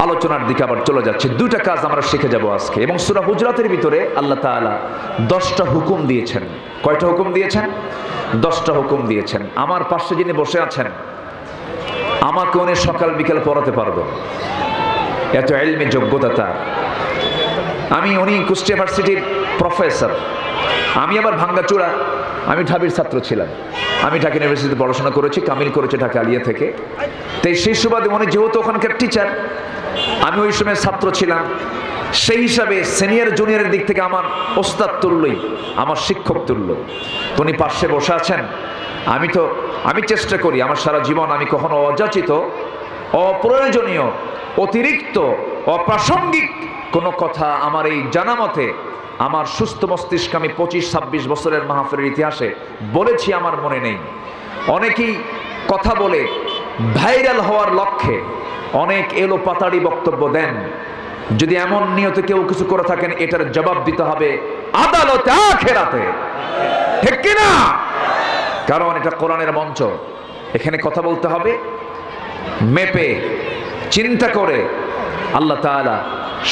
আলোচনার দিকে আবার চলে যাচ্ছে। 2টা কাজ আমরা শিখে যাব আজকে। এবং সূরা হুজরাতের ভিতরে আল্লাহ তাআলা 10টা হুকুম দিয়েছেন। কয়টা হুকুম দিয়েছেন? 10টা হুকুম দিয়েছেন। আমার পাশে যিনি বসে আছেন, আমাকে উনি সকাল বিকেল পড়াতে পারবেন, এত ইলমে যোগ্যতা তার। উনি কুষ্টিয়া ইউনিভার্সিটির প্রফেসর, আমি আবার ভাঙ্গাচূড়া, আমি ঢাবির ছাত্র ছিলাম। আমি ঢাকা ইউনিভার্সিটিতে পড়াশোনা করেছি, কামিল করেছি ঢাকা আলিয়া থেকে। তাই সেই সুবাদে উনি যেহেতু ওখানকার টিচার, আমি ওই সময় ছাত্র ছিলাম, সেই হিসাবে সিনিয়র জুনিয়রের দিক থেকে আমার ওস্তাদ তুল্যই, আমার শিক্ষক তুল্য। উনি পাশে বসে আছেন। আমি চেষ্টা করি আমার সারা জীবন আমি কখনো অযাচিত, অপ্রয়োজনীয়, অতিরিক্ত, অপ্রাসঙ্গিক কোনো কথা আমার এই জানা মতে আমার সুস্থ মস্তিষ্কে আমি 25-26 বছরের মাহফিলের ইতিহাসে বলেছি আমার মনে নেই। অনেকেই কথা বলে ভাইরাল হওয়ার লক্ষ্যে অনেক এলো পাতাড়ি বক্তব্য দেন। যদি এমন নিয়তে কেউ কিছু করে থাকেন, এটার জবাব দিতে হবে আদালতে, আখিরাতে। ঠিক কিনা? কারণ এটা কোরআনের মঞ্চ, এখানে কথা বলতে হবে মেপে, চিন্তা করে। আল্লাহ তাআলা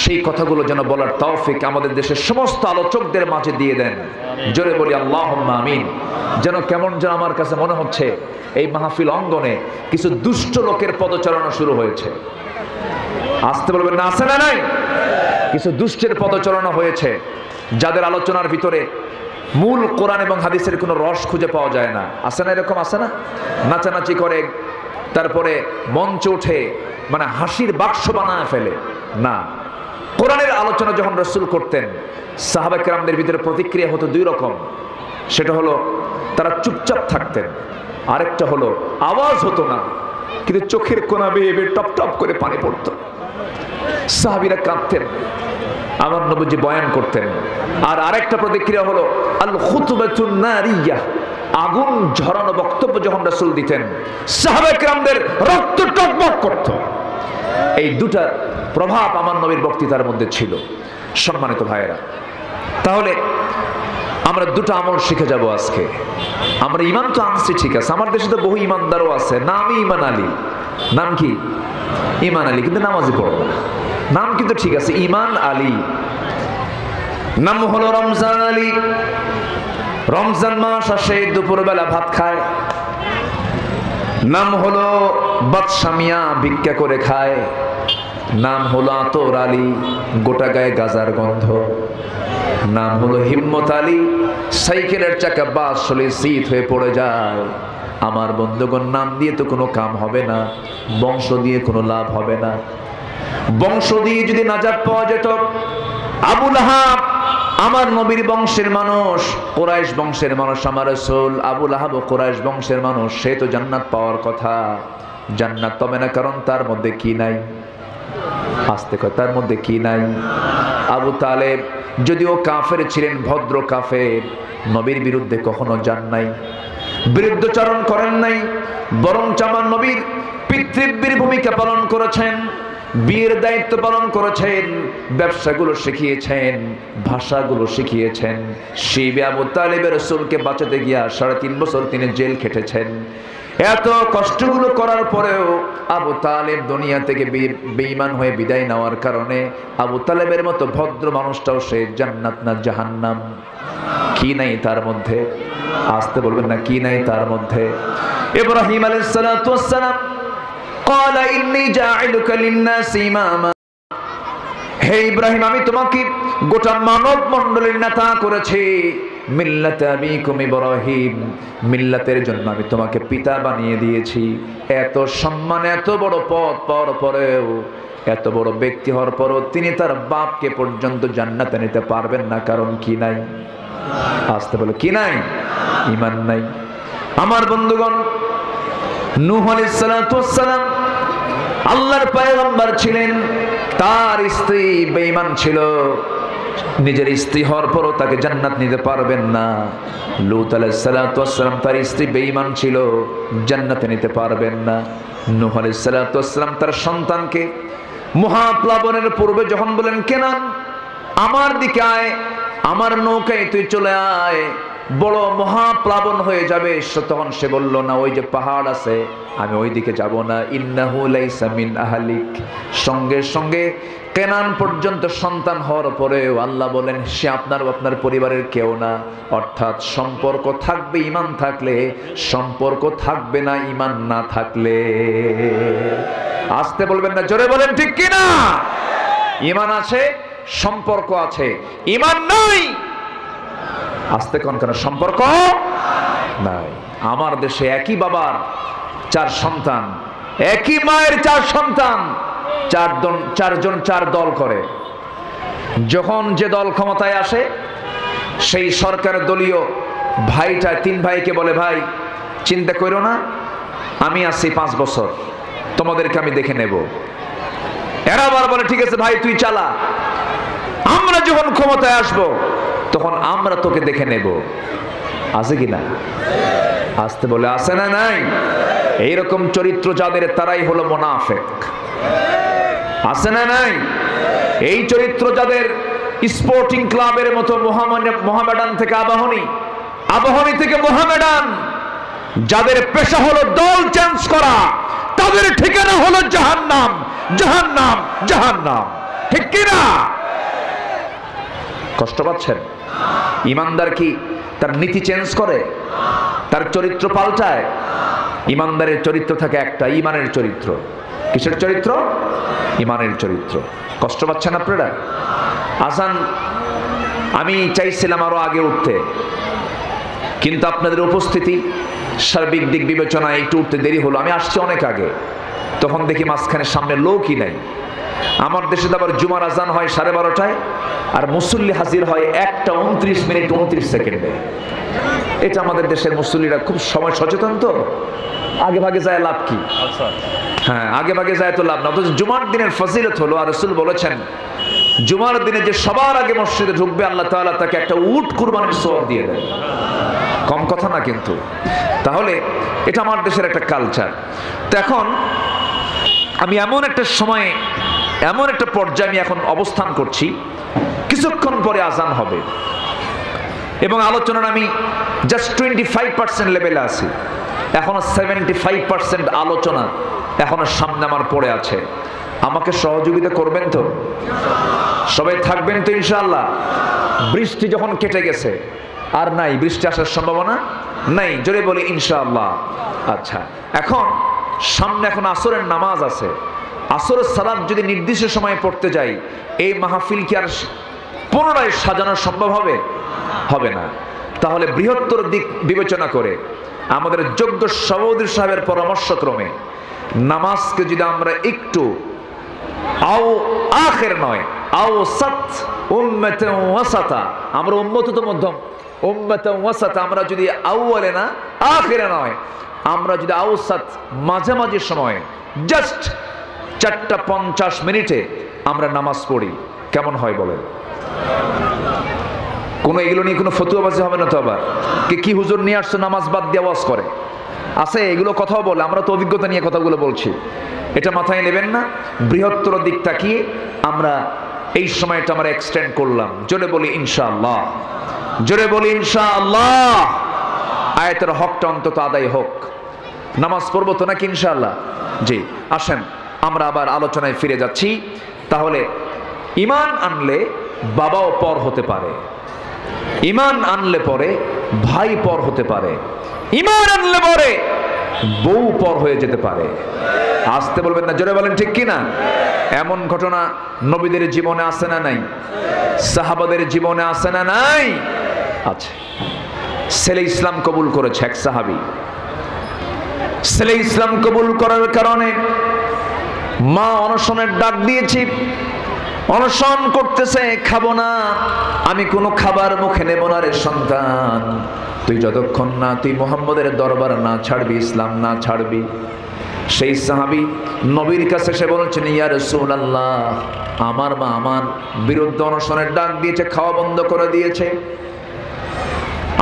সেই কথাগুলো যেন বলার তৌফিক আমাদের দেশের সমস্ত আলোচকদের মাঝে দিয়ে দেন। জোরে বলি আল্লাহুম্মা আমিন। যেন কেমন যেন আমার কাছে মনে হচ্ছে এই মাহফিল অঙ্গনে কিছু দুষ্ট লোকের পদচারণা শুরু হয়েছে। আসতে বলবেন না? আছে না নাই? কিছু দুষ্টের পদচারণা হয়েছে, যাদের আলোচনার ভিতরে মূল কোরআন এবং হাদিসের কোনো রস খুঁজে পাওয়া যায় না। আছে না? এরকম আছে না? নাচানাচি করে, তারপরে মঞ্চ উঠে মানে হাসির বাক্স বানায় ফেলে। না, কোরআনের আলোচনা যখন রাসূল করতেন, সাহাবা কেরামদের ভিতরে প্রতিক্রিয়া হতো 2 রকম। সেটা হলো তারা চুপচাপ থাকতেন, আরেকটা হলো আওয়াজ হতো না, কিন্তু চোখের কোনা বেয়ে বেয়ে টপ টপ করে পানি পড়তো। সাহাবীরা কাঁদতেন, আমার নবীজি বয়ান করতেন। আর আরেকটা প্রতিক্রিয়া হলো আল খুতবাতুন নারিয়াহ, আগুন ঝরানো বক্তব্য যখন রাসূল দিতেন, সাহাবা কেরামদের রক্ত টকবক করত। এই 2টা প্রভাব আমার নবীর বক্তৃতার মধ্যে ছিল। সম্মানিত ভাইয়েরা, তাহলে আমরা দুটো আমল শিখে যাব আজকে। আমরা ইমান তো আনছি ঠিক আছে, আমার দেশে তো বহু ইমানদারও আছে, নামই ইমান আলী। নাম কি? ইমান আলী, কিন্তু নামাজি পড়ে না। নাম কিন্তু ঠিক আছে, ইমান আলী। নাম হলো রমজান আলী। রমজান মাস আসে, দুপুরবেলা ভাত খায়। নাম হলো বাদশা মিয়া, ভিক্ষা করে খায়। নাম হলো আতর আলী, গোটা গায়ে গাজার গন্ধ। নাম হলো হিম্মত আলী, সাইকেলের চাকা বাস চলে শীত হয়ে পড়ে যায়। আমার বন্ধুগণ, নাম দিয়ে তো কোনো কাম হবে না, বংশ দিয়ে কোনো লাভ হবে না। বংশ দিয়ে যদি নাজাত পাওয়া যেত, আবু লাহাব আমার নবীর বংশের মানুষ, কুরাইশ বংশের মানুষ, আমার রাসূল আবু লাহাব কুরাইশ বংশের মানুষ, সে তো জান্নাত পাওয়ার কথা। জান্নাত পাবে না, কারণ তার মধ্যে কি নাই? আস্তে কয়, তার মধ্যে কি নাই? আবু তালেব যদিও কাফের ছিলেন, ভদ্র কাফের, নবীর বিরুদ্ধে কখনো যান নাই, বিরুদ্ধচারণ করেন নাই, বরং আমার নবীর পিতৃব্যের ভূমিকা পালন করেছেন, বিয়ের দায়িত্ব পালন করেছেন, ব্যবসাগুলো শিখিয়েছেন, ভাষাগুলো শিখিয়েছেন। সেই আবু তালেবের রাসূলকে বাঁচাতে গিয়া 3.5 বছর তিনি জেল খেটেছেন। এত কষ্টগুলো করার পরেও আবু তালেব দুনিয়া থেকে বেঈমান হয়ে বিদায় নেওয়ার কারণে আবু তালেবের মতো ভদ্র মানুষটাও সে জান্নাত না জাহান্নাম? কি নাই তার মধ্যে? আসতে বলবেন না, কি নাই তার মধ্যে? ইব্রাহিম আলাইহিস সালাতু ওয়াস সালাম ক্বালা ইন্নী জাইলুকা লিন-নাসি ইমামা, হে ইব্রাহিম, আমি তোমাকে গোটা মানব মণ্ডলীর নেতা করেছি। মিল্লাতে আবিকুম ইব্রাহিম, মিল্লাতের জন্য আমি তোমাকে পিতা বানিয়ে দিয়েছি। এত সম্মান, এত বড় পদ পাওয়ার পরেও, এত বড় ব্যক্তি হওয়ার পরও তিনি তার বাপকে পর্যন্ত জান্নাতে নিতে পারবেন না, কারণ কি নাই? আসতে বলে, কি নাই? ঈমান নাই। আমার বন্ধুগণ, নূহ আলাইহিস সালাতু ওয়াস সালাম আল্লাহর পয়গম্বর ছিলেন, তার স্ত্রী বেঈমান ছিল, নিজের স্ত্রী হওয়ার পরও তাকে জান্নাত নিতে পারবেন না। লূত আলাইহিস সালাতু ওয়াস সালাম, তার স্ত্রী বেঈমান ছিল, জান্নাতে নিতে পারবেন না। নূহ আলাইহিস সালাতু ওয়াস সালাম তার সন্তানকে মহাপ্লাবনের পূর্বে যখন বলেন, কেনান আমার দিকে আয়, আমার নৌকায় তুই চলে আয়, বড় মহাপ্লাবন হয়ে যাবে, তখন সে বলল, না, ওই যে পাহাড় আছে, আমি ওই দিকে যাব না। ইন্নাহু লাইসা মিন আহলিক। সঙ্গে সঙ্গে কেনান পর্যন্ত সন্তান হওয়ার পরেও আল্লাহ বলেন, সে আপনার পরিবারের কেউ না। অর্থাৎ সম্পর্ক থাকবে ঈমান থাকলে, সম্পর্ক থাকবে না ঈমান না থাকলে। আসতে বলবেন না, জোরে বলেন ঠিক কিনা? ঈমান আছে, সম্পর্ক আছে, ঈমান নাই, আস্তে কোন কেন সম্পর্ক নাই। আমার দেশে একই বাবার 4 সন্তান, একই মায়ের 4 সন্তান, 4জন 4 দল করে। যখন যে দল ক্ষমতায় আসে, সেই সরকারের দলীয় ভাইটা 3 ভাইকে বলে, ভাই চিন্তা করো না, আমি আছি 5 বছর, তোমাদেরকে আমি দেখে নেব। এরা আবার বলে, ঠিক আছে ভাই তুই চালা, আমরা যখন ক্ষমতায় আসবো তখন আমরা তোকে দেখে নেব। আছে কিনা? আসতে বলে, আছে না নাই? এইরকম চরিত্র যাদের, তারাই হলো মুনাফিক। আছে না নাই? এই চরিত্র যাদের, স্পোর্টিং ক্লাবের মতো মোহামেডান থেকে আবাহনী, আবাহনী থেকে মোহামেডান, যাদের পেশা হলো দল চেঞ্জ করা, তাদের ঠিকানা হলো জাহান্নাম, জাহান্নাম, জাহান্নাম। ঠিক কিনা? কষ্ট পাচ্ছেন? ইমানদার কি তার নীতি চেঞ্জ করে, তার চরিত্র পাল্টায়? ইমানদারের চরিত্র থাকে একটা, ইমানের চরিত্র। কিসের চরিত্র? ইমানের চরিত্র। কষ্ট পাচ্ছেন আপনারা? আজান আমি চাইছিলাম আরো আগে উঠতে, কিন্তু আপনাদের উপস্থিতি, সার্বিক দিক বিবেচনায় একটু উঠতে দেরি হলো। আমি আসছি অনেক আগে, তখন দেখি মাঝখানে সামনে লোকই নাই। আমার দেশে আবার জুমার আজান হয় 12:30টায়, আর মুসল্লি হাজির হয় 1:29:29। এটা আমাদের দেশের মুসল্লিরা খুব সময় সচেতন, তো আগে ভাগে যায় লাভ কি? হ্যাঁ, আগে ভাগে যায় তো লাভ না। অথচ জুমার দিনের ফজিলত হলো, আর রাসূল বলেছেন, জুমার দিনে যে সবার আগে মসজিদে ঢুকবে, আল্লাহ তাআলা তাকে একটা উট কুরবানির সওয়াব দিয়ে দেয়। কম কথা না কিন্তু। তাহলে এটা আমার দেশের একটা কালচার। তো এখন আমি এমন একটা সময়ে, এমন একটা পর্যায়ে আমি এখন অবস্থান করছি, কিছুক্ষণ পরে আজান হবে। এবং আলোচনার আমি জাস্ট 25% লেভেলে আছি। এখনো 75% আলোচনা এখনো সামনে আমার পড়ে আছে। আমাকে সহযোগিতা করবেন তো? সবাই থাকবেন তো ইনশাআল্লাহ? বৃষ্টি যখন কেটে গেছে, আর নাই বৃষ্টি আসার সম্ভাবনা নাই, জোরে বলি ইনশাআল্লাহ। আচ্ছা, এখন সামনে এখন আসরের নামাজ আছে। আসরের সালাত যদি নির্দিষ্ট সময়ে পড়তে যাই, এই মাহফিল কি আর পুনরায় সাজানো সম্ভব হবে? হবে না। তাহলে বৃহত্তর দিক বিবেচনা করে আমাদের যোগ্য সভাপতি সাহেবের পরামর্শক্রমে নামাজকে যদি আমরা একটু আখের নয় আওসাত উম্মাতান ওয়াসাতা, আমরা উম্মতুল মধ্যম উম্মাতান ওয়াসাতা, আমরা যদি আউয়ালে না আখিরে নয়, আমরা যদি আওসাত মাঝামাঝি সময়ে জাস্ট 4:50 মিনিটে আমরা নামাজ পড়ি, কেমন হয় বলেন? কোনো এগুলো নিয়ে কোনো ফতুয়াবাজি হবে না তো? আবার কি হুজুর নিয়ে আসছে নামাজ বাদ দিয়ে ওয়াজ করে আছে, এগুলো কথাও বলে। আমরা তো অভিজ্ঞতা নিয়ে কথাগুলো বলছি, এটা মাথায় নেবেন না। বৃহত্তর দিক তাকিয়ে আমরা এই সময়টা আমরা এক্সটেন্ড করলাম। জোরে বলি ইনশাআল্লাহ, জোরে বলি ইনশাআল্লাহ। আয়াতের হকটা অন্তত আদায় হোক। নামাজ পড়বো তো নাকি ইনশাআল্লাহ? জি, আসেন আমরা আবার আলোচনায় ফিরে যাচ্ছি। তাহলে ঈমান আনলে বাবাও পর হতে পারে, ঈমান আনলে পরে ভাই পর হতে পারে, ঈমান আনলে পরে বউ পর হয়ে যেতে পারে। আসতে বলবেন না, জোরে বলেন ঠিক কিনা? এমন ঘটনা নবীদের জীবনে আছে না নাই? সাহাবাদের জীবনে আছে না নাই? আছে। ছেলে ইসলাম কবুল করেছে, এক সাহাবী। ছেলে ইসলাম কবুল করার কারণে মা অনশনের ডাক দিয়েছি, অনশন করতেছে, খাবো না, আমি কোনো খাবার মুখে নেব না রে সন্তান, তুই যতক্ষণ না তুই মুহাম্মদের দরবার না ছাড়বি, ইসলাম না ছাড়বি। সেই সাহাবী নবীর কাছে এসে বলছেন, ইয়া রাসূলুল্লাহ, আমার মা আমার বিরুদ্ধে অনশনের ডাক দিয়েছে, খাওয়া বন্ধ করে দিয়েছে।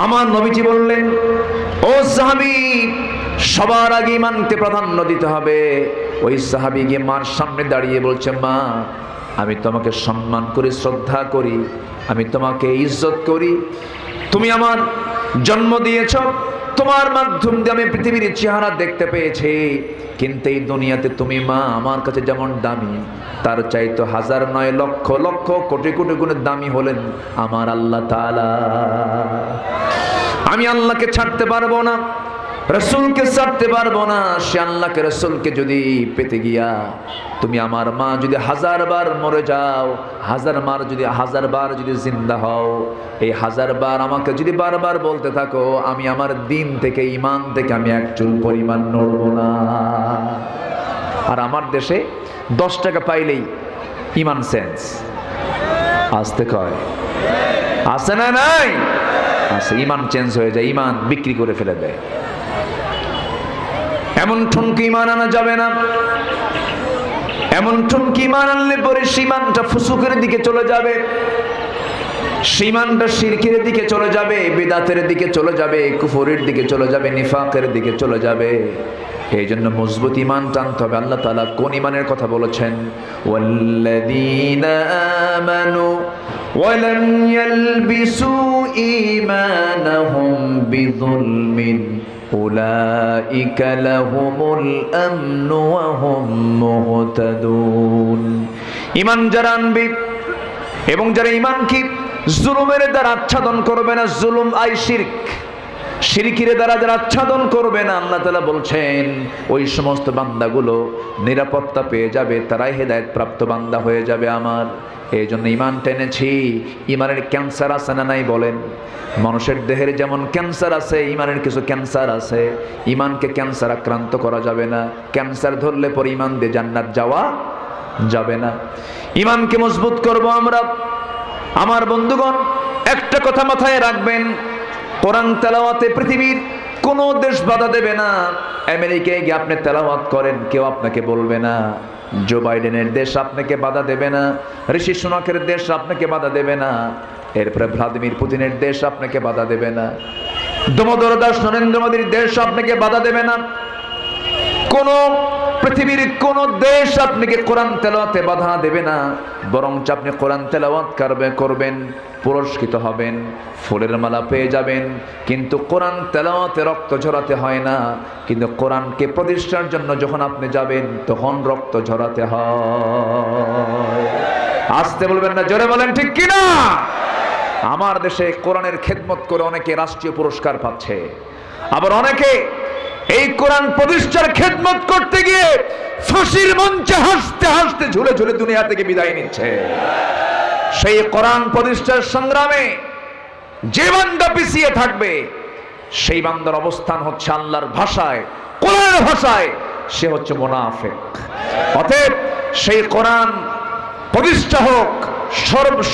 আমার নবীজি বললেন, ও সাহাবী, সবার আগে ঈমানকে প্রাধান্য দিতে হবে। ওই সাহাবী গিয়ে মার সামনে দাঁড়িয়ে বলছে, মা আমি তোমাকে সম্মান করি, শ্রদ্ধা করি, আমি তোমাকে ইজ্জত করি, তুমি আমার জন্ম দিয়েছ, তোমার মাধ্যম দিয়ে আমি পৃথিবীর চেহারা দেখতে পেয়েছি, কিন্তু এই দুনিয়াতে তুমি মা আমার কাছে যেমন দামি, তার চাইতো হাজার নয় লক্ষ লক্ষ কোটি কোটি গুণে দামি হলেন আমার আল্লাহ তাআলা। আমি আল্লাহকে ছাড়তে পারবো না, রসুলকে ছাড়তে পারবো না। সে আল্লাহকে রসুলকে যদি পেতে গিয়া তুমি আমার মা যদি 1000 বার মরে যাও, 1000 বার যদি জিন্দা হও, এই 1000 বার আমাকে যদি বারবার বলতে থাকো, আমি আমার দিন থেকে ঈমান থেকে আমি এক চুল পরিমাণ নড়বো না। আর আমার দেশে 10 টাকা পাইলেই ঈমান সেন্স আসতে কয়, আছে না নাই? আছে। ঈমান চেঞ্জ হয়ে যায়, ঈমান বিক্রি করে ফেলে দেয়। এমন ঠুনকি ঈমান আনা যাবে না। এমন ঠুনকি ঈমান আনলে পরে ঈমানটা ফুসুকের দিকে চলে যাবে, ঈমানটা শিরকের দিকে চলে যাবে, বিদআতের দিকে চলে যাবে, কুফরের দিকে চলে যাবে, নিফাকের দিকে চলে যাবে। এই জন্য মজবুত ঈমান টানতে হবে। আল্লাহ তাআলা কোন ঈমানের কথা বলেছেন? ওয়াল্লাযীনা আমানু ওয়া লাম ইয়ালবিসু ঈমানাহুম বিযুলমিন উলাইকা লাহুমুল আমনু ওয়া হুম মুহতাদুন। ঈমান যারা আনবে এবং যারা ঈমানকে জুলুমের দ্বারা আচ্ছাদন করবে না, জুলুম আই শিরক, শিরকের দ্বারা যারা আচ্ছাদন করবে না, আল্লাহ তাআলা বলছেন ওই সমস্ত বান্দাগুলো নিরাপত্তা পেয়ে যাবে, তারাই হেদায়েত প্রাপ্ত বান্দা হয়ে যাবে আমার। এই জন্য ঈমান টেনেছি। ঈমানের ক্যান্সার আছে না নাই বলেন? মানুষের দেহের যেমন ক্যান্সার আছে, ঈমানের কিছু ক্যান্সার আছে। ঈমানকে ক্যান্সার আক্রান্ত করা যাবে না। ক্যান্সার ধরলে পরে ঈমান দিয়ে জান্নাত যাওয়া যাবে না। ঈমানকে মজবুত করব আমরা। আমার বন্ধুগণ, একটা কথা মাথায় রাখবেন, কোরআন তেলাওয়াতে পৃথিবীর কোন দেশ বাধা দেবে না। আমেরিকায় গিয়ে আপনি তেলাওয়াত করেন, কেউ আপনাকে বলবে না। জো বাইডেনের দেশ আপনাকে বাধা দেবে না, ঋষি সুনাকের দেশ আপনাকে বাধা দেবে না, এরপরে ভ্লাদিমির পুতিনের দেশ আপনাকে বাধা দেবে না, দামোদর দাস নরেন্দ্র মোদীর দেশ আপনাকে বাধা দেবে না। কোন পৃথিবীর কোন দেশ আপনাকে কোরআন তেলাওয়াতে বাধা দেবে না, বরং আপনি কোরআন তেলাওয়াত করবেন, পুরস্কৃত হবেন, ফুলের মালা পেয়ে যাবেন। কিন্তু কোরআন তেলাওয়াতে রক্ত ঝরাতে হয় না, কিন্তু কোরআনকে প্রতিষ্ঠার জন্য যখন আপনি যাবেন তখন রক্ত ঝরাতে হয়। আসতে বলবেন না, জোরে বলেন ঠিক কিনা? আমার দেশে কোরআনের খেদমত করে অনেকে রাষ্ট্রীয় পুরস্কার পাচ্ছে, আবার অনেকে এই কোরআন প্রতিষ্ঠার খেদমত করতে গিয়ে ফাঁসির মঞ্চে হাসতে হাসতে ঝুলে ঝুলে দুনিয়া থেকে বিদায় নিচ্ছে। সেই কোরআন প্রতিষ্ঠার সংগ্রামে যে বান্দা পিছিয়ে থাকবে, সেই বান্দার অবস্থান হচ্ছে আল্লাহর ভাষায়, কোরআনের ভাষায়, সে হচ্ছে মুনাফিক। অতএব সেই কোরআন প্রতিষ্ঠা হোক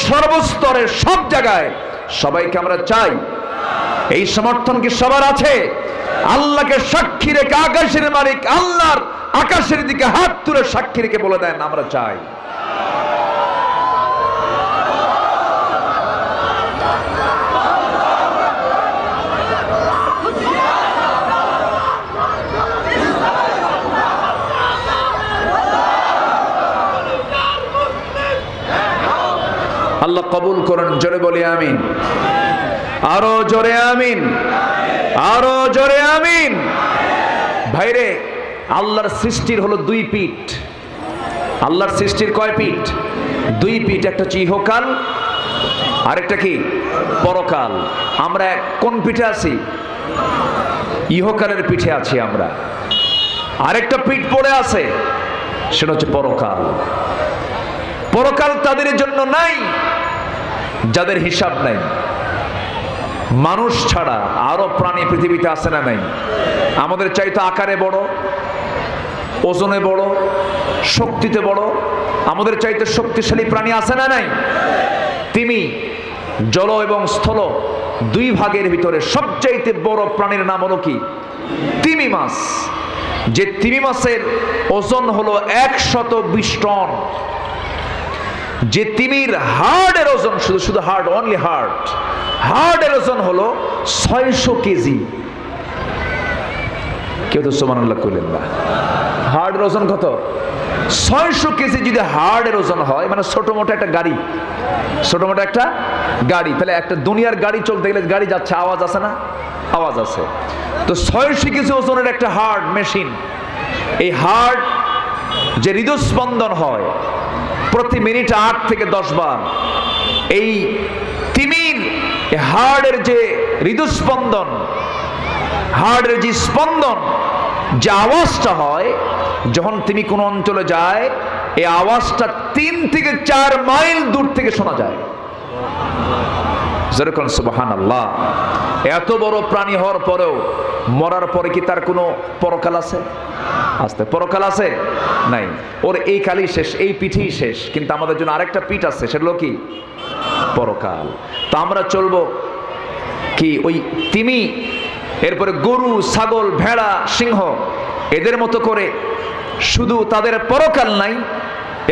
সর্বস্তরে, সব জায়গায়। সবাইকে আমরা চাই। এই সমর্থন কি সবার আছে? আল্লাহকে সাক্ষী রেখে, আকাশের মালিক আল্লাহর আকাশের দিকে হাত তুলে সাক্ষী রেখে বলে দেন আমরা চাই। আল্লাহ কবুল করুন, জোরে বলি আমিন, আরো জোরে আমিন, আরো জোরে আমিন। ভাইরে, আল্লাহর সৃষ্টির হলো দুই পিঠ। আল্লাহর সৃষ্টির কয় পিঠ? দুই পিঠ। একটা হচ্ছে ইহকাল, আরেকটা কি পরকাল। আমরা কোন পিঠে আছি? ইহকালের পিঠে আছি আমরা। আরেকটা পিঠ পড়ে আছে, সেটা হচ্ছে পরকাল। পরকাল তাদের জন্য নাই যাদের হিসাব নাই। মানুষ ছাড়া আরো প্রাণী পৃথিবীতে আছে না নাই? আমাদের চাইতে আকারে বড়, ওজনে বড়, শক্তিতে বড়, আমাদের চাইতে শক্তিশালী প্রাণী আছে না নাই? তিমি, জল এবং স্থল দুই ভাগের ভিতরে সবচাইতে বড় প্রাণীর নাম হলো কি? তিমি মাছ। যে তিমি মাছের ওজন হলো 120 টন। যে তিমির হার্টের ওজন, শুধু হার্ট, অনলি হার্টের ওজন হলো 600 কেজি। কেউ তো সুবহানাল্লাহ কইলেন না? হার্টের ওজন কত? 600 কেজি যদি হার্টের ওজন হয়, মানে ছোট মোটো একটা গাড়ি, ছোট মোটো একটা গাড়ি। তাহলে একটা দুনিয়ার গাড়ি চলতে গেলে গাড়ি যাচ্ছে, আওয়াজ আছে না? আওয়াজ আছে। তো 600 কেজি ওজনের একটা হার্ট মেশিন। এই হার্ট যে হৃদস্পন্দন হয় প্রতি মিনিটে 8 থেকে 10 বার, এই তিমির হার্টের যে হৃদস্পন্দন, হার্টের যে স্পন্দন, যে আওয়াজটা হয় যখন তিমি কোন অঞ্চলে যায়, এই আওয়াজটা 3 থেকে 4 মাইল দূর থেকে শোনা যায়। যেরকম সুবহানাল্লাহ। এত বড় প্রাণী হওয়ার পরেও মরার পরে কি তার কোনো পরকাল আছে? আসতে পরকাল আছে? নাই। ওর এই কালই শেষ, এই পিঠেই শেষ। কিন্তু আমাদের জন্য আরেকটা পিঠ আছে, সেটা হলো কি? পরকাল। তো আমরা চলবো কি ওই তিমি, এরপরে গরু, ছাগল, ভেড়া, সিংহ এদের মতো করে? শুধু তাদের পরকাল নাই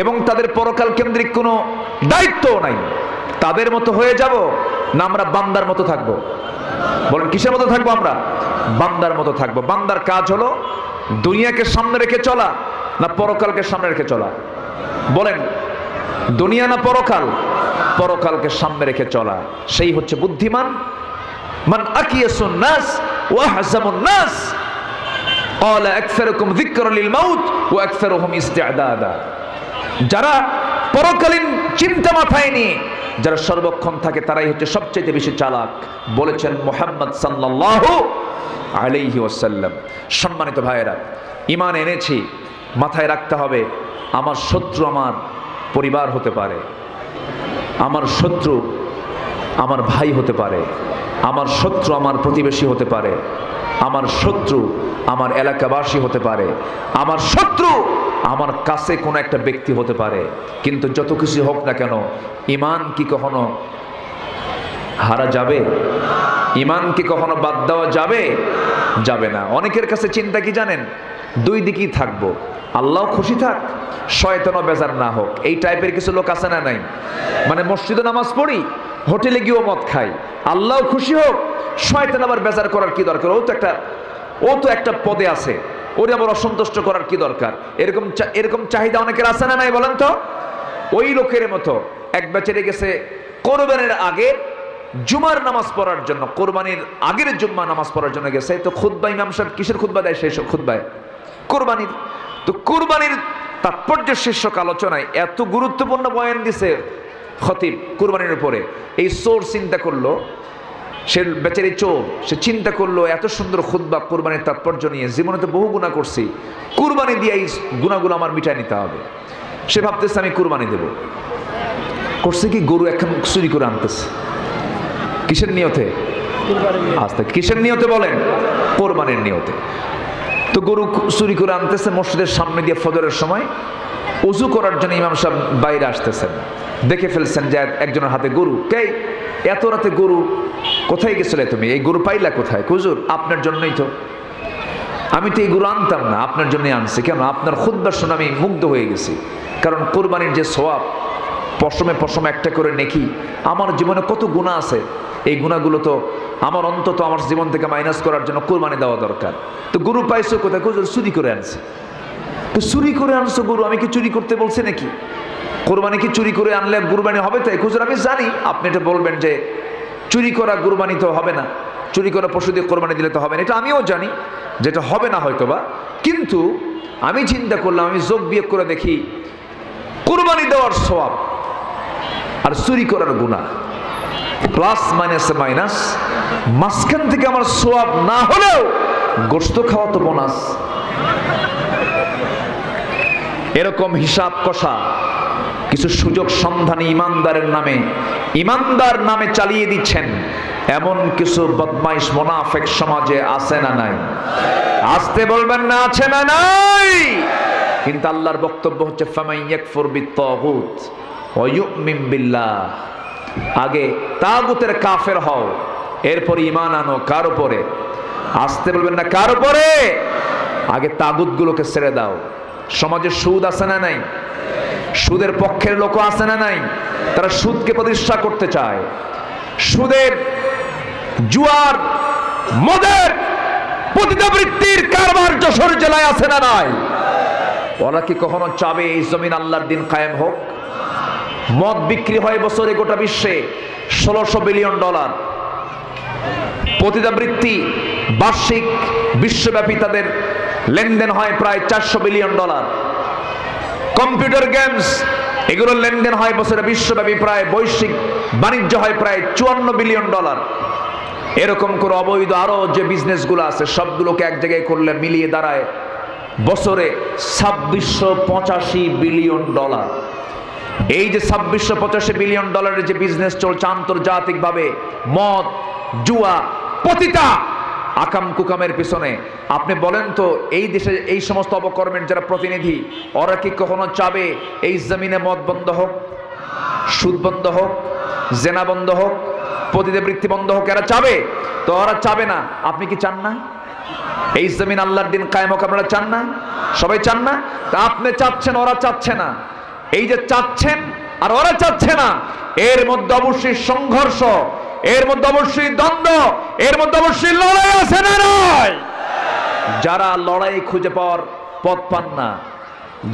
এবং তাদের পরকাল কেন্দ্রিক কোনো দায়িত্বও নাই, তাদের মতো হয়ে যাব না আমরা বান্দার মতো থাকবো? বলেন কিসের মতো থাকবো? আমরা বান্দার মতো থাকবো। বান্দার কাজ হলো দুনিয়াকে সামনে রেখে চলা না পরকালকে সামনে রেখে চলা? বলেন, দুনিয়া না পরকাল? পরকালকে সামনে রেখে চলা। সেই হচ্ছে বুদ্ধিমান। মান আকিয়াসুন নাস ওয়া আহজামুন নাস ক্বালা আকসারুকুম যিকরান লিল মাউত ওয়া আকসারুহুম ইস্তি'দাদা। যারা পরকালীন চিন্তা মাথায় নিয়ে যারা সর্বক্ষণ থাকে, তারাই হচ্ছে সবচেয়ে বেশি চালাক, বলেছেন মুহাম্মদ সাল্লাল্লাহু আলাইহি ওয়াসাল্লাম। সম্মানিত ভাইয়েরা, ঈমান এনেছি, মাথায় রাখতে হবে আমার শত্রু আমার পরিবার হতে পারে, আমার শত্রু আমার ভাই হতে পারে, আমার শত্রু আমার প্রতিবেশী হতে পারে, আমার শত্রু আমার এলাকাবাসী হতে পারে, আমার শত্রু আমার কাছে কোনো একটা ব্যক্তি হতে পারে। কিন্তু যত কিছু হোক না কেন, ঈমান কি কখনো হারা যাবে? ঈমান কি কখনো বাদ দেওয়া যাবে? যাবে না। অনেকের কাছে চিন্তা কি জানেন? দুই দিকেই থাকবো, আল্লাহ খুশি থাক, শয়তানও বেজার না হোক। এই টাইপের কিছু লোক আছে না নাই? মানে মসজিদে নামাজ পড়ি, হোটেলে গিয়েও মদ খাই, আল্লাহ খুশি হোক, শয়তান আবার বেজার করার কি দরকার? ও তো একটা পদে আছে, ওরে আবার অসন্তুষ্ট করার কি দরকার? এরকম চাহিদা অনেকের আছে না নাই বলেন তো? ওই লোকের মতো এক বেচারে গেছে কোরবানির আগে জুমার নামাজ পড়ার জন্য, কোরবানির আগের জুম্মা নামাজ পড়ার জন্য গেছে। তো খুতবা ইমাম সাহেব কিসের খুতবা দেয়? সেই খুতবায় কোরবানির। তো কোরবানির তাৎপর্য শীর্ষক আলোচনায় এত গুরুত্বপূর্ণ বয়ান দিছে খতিব কোরবানির উপরে। এই চোর চিন্তা করলো, সে বেচারি চোর, সে চিন্তা করলো এত সুন্দর খুতবা কোরবানির তাৎপর্য নিয়ে, জীবনে তো বহু গুনাহ করছি, কোরবানি দিয়ে এই গুনাহগুলো আমার মিটাই নিতে হবে। সে ভাবতেছে আমি কোরবানি দেব। করছে কি, গরু এখন চুরি করে আনতেছে। কিসের নিয়তে? আস্তে কিসের নিয়তে বলেন? কোরবানির নিয়তে। তো গরু চুরি করে আনতেছে, মসজিদের সামনে দিয়ে ফজরের সময় ওযু করার জন্য ইমাম সাহেব বাইরে আসতেছেন, দেখে ফেলছেন যে একজনের হাতে গরু। কে এত রাতে গরু? কোথায় গেছিলে তুমি? এই গরু পাইলা কোথায়? হুজুর আপনার জন্যই তো, আমি তো এই গরু আনতাম না, আপনার জন্যই আনছি। কেন? আপনার খুতবা শুনে আমি মুগ্ধ হয়ে গেছি। কারণ কোরবানির যে সওয়াব, পশমে পশমে একটা করে নেকি, আমার জীবনে কত গুনাহ আছে, এই গুনাহগুলো তো আমার অন্তত আমার জীবন থেকে মাইনাস করার জন্য কোরবানি দেওয়া দরকার। তো গরু পাইছো কোথায়? হুজুর চুরি করে আনছে। তো চুরি করে আনছো গরু, আমি কি চুরি করতে বলছি নাকি? কোরবানি কি চুরি করে আনলে কুরবানি হবে? তাই হুজুর আমি জানি আপনি এটা বলবেন যে চুরি করা কুরবানি তো হবে না, চুরি করা পশু দিয়ে কোরবানি দিলে তো হবে না, এটা আমিও জানি যেটা হবে না হয়তোবা। কিন্তু আমি চিন্তা করলাম, আমি যোগ বিয়োগ করে দেখি, কুরবানি দেওয়ার সওয়াব আর চুরি করার গুনাহ প্লাস মাইনাসে মাইনাস, মাঝখান থেকে আমার সওয়াব না হলেও গোশত খাওয়া তো বোনাস। এরকম হিসাব কষা কিছু সুযোগ সন্ধানী ইমানদার নামে চালিয়ে দিচ্ছেন এমন কিছু বদমাইশ মুনাফিক সমাজে আছে না নাই? আসতে বলবেন না, আছে না নাই? কিন্তু আল্লাহর বক্তব্য হচ্ছে ফামান ইয়াকফুর বিত-তাগুত ওয়া ইউমিন বিল্লাহ। আগে তাগুতের কাফের হও, এরপর ঈমান আনো। কার উপরে? আসতে বলবেন না, কার উপরে? আগে তাগুতগুলোকে ছেড়ে দাও। সমাজে সুদ আছে না নাই? সুদের পক্ষের লোক আছে না নাই? তারা সুদকে প্রতিষ্ঠা করতে চায়। সুদের, জুয়ার, মদের, পতিতাবৃত্তির কারবার যশোর জেলায় আছে না নাই? ওরা কি কখনো চাবে এই জমিন আল্লাহর দিন কায়েম হোক? মদ বিক্রি হয় বছরে গোটা বিশ্বে $1600 বিলিয়ন। পতিতাবৃত্তি বার্ষিক বিশ্বব্যাপী তাদের লেনদেন হয় প্রায় $400 বিলিয়ন। কম্পিউটার গেমস, এগুলোর লেনদেন হয় বছরে বিশ্বব্যাপী প্রায়, বৈশ্বিক বাণিজ্য হয় প্রায় $54 বিলিয়ন। এরকম করে অবৈধ আরো যে বিজনেসগুলো আছে সবগুলোকে এক জায়গায় করলে মিলিয়ে দাঁড়ায় বছরে $2685 বিলিয়ন। এই যে $2685 বিলিয়ন যে বিজনেস চলছে আন্তর্জাতিকভাবে মদ, জুয়া, পতিতা, আকাম কুকামের পিছনে, আপনি বলেন তো এই দেশে এই সমস্ত অপকর্মের যারা প্রতিনিধি, ওরা কি কখনো চাবে এই জমিনে মদ বন্ধ হোক, সুদ বন্ধ হোক, জেনা বন্ধ হোক, পতিতাবৃত্তি বন্ধ হোক? এরা চাবে? তো ওরা চাবে না। আপনি কি চান না এই জমিন আল্লাহর দিন কায়েম হোক? আপনারা চান না? সবাই চান না? তা আপনি চাচ্ছেন, ওরা চাচ্ছে না। এই যে চাচ্ছেন আর ওরা চাচ্ছে না, এর মধ্যে অবশ্যই সংঘর্ষ, এর মধ্যে অবশ্যই দ্বন্দ্ব, এর মধ্যে অবশ্যই লড়াই আছে না নয়? যারা লড়াই খুঁজে পাওয়ার পথ পান না,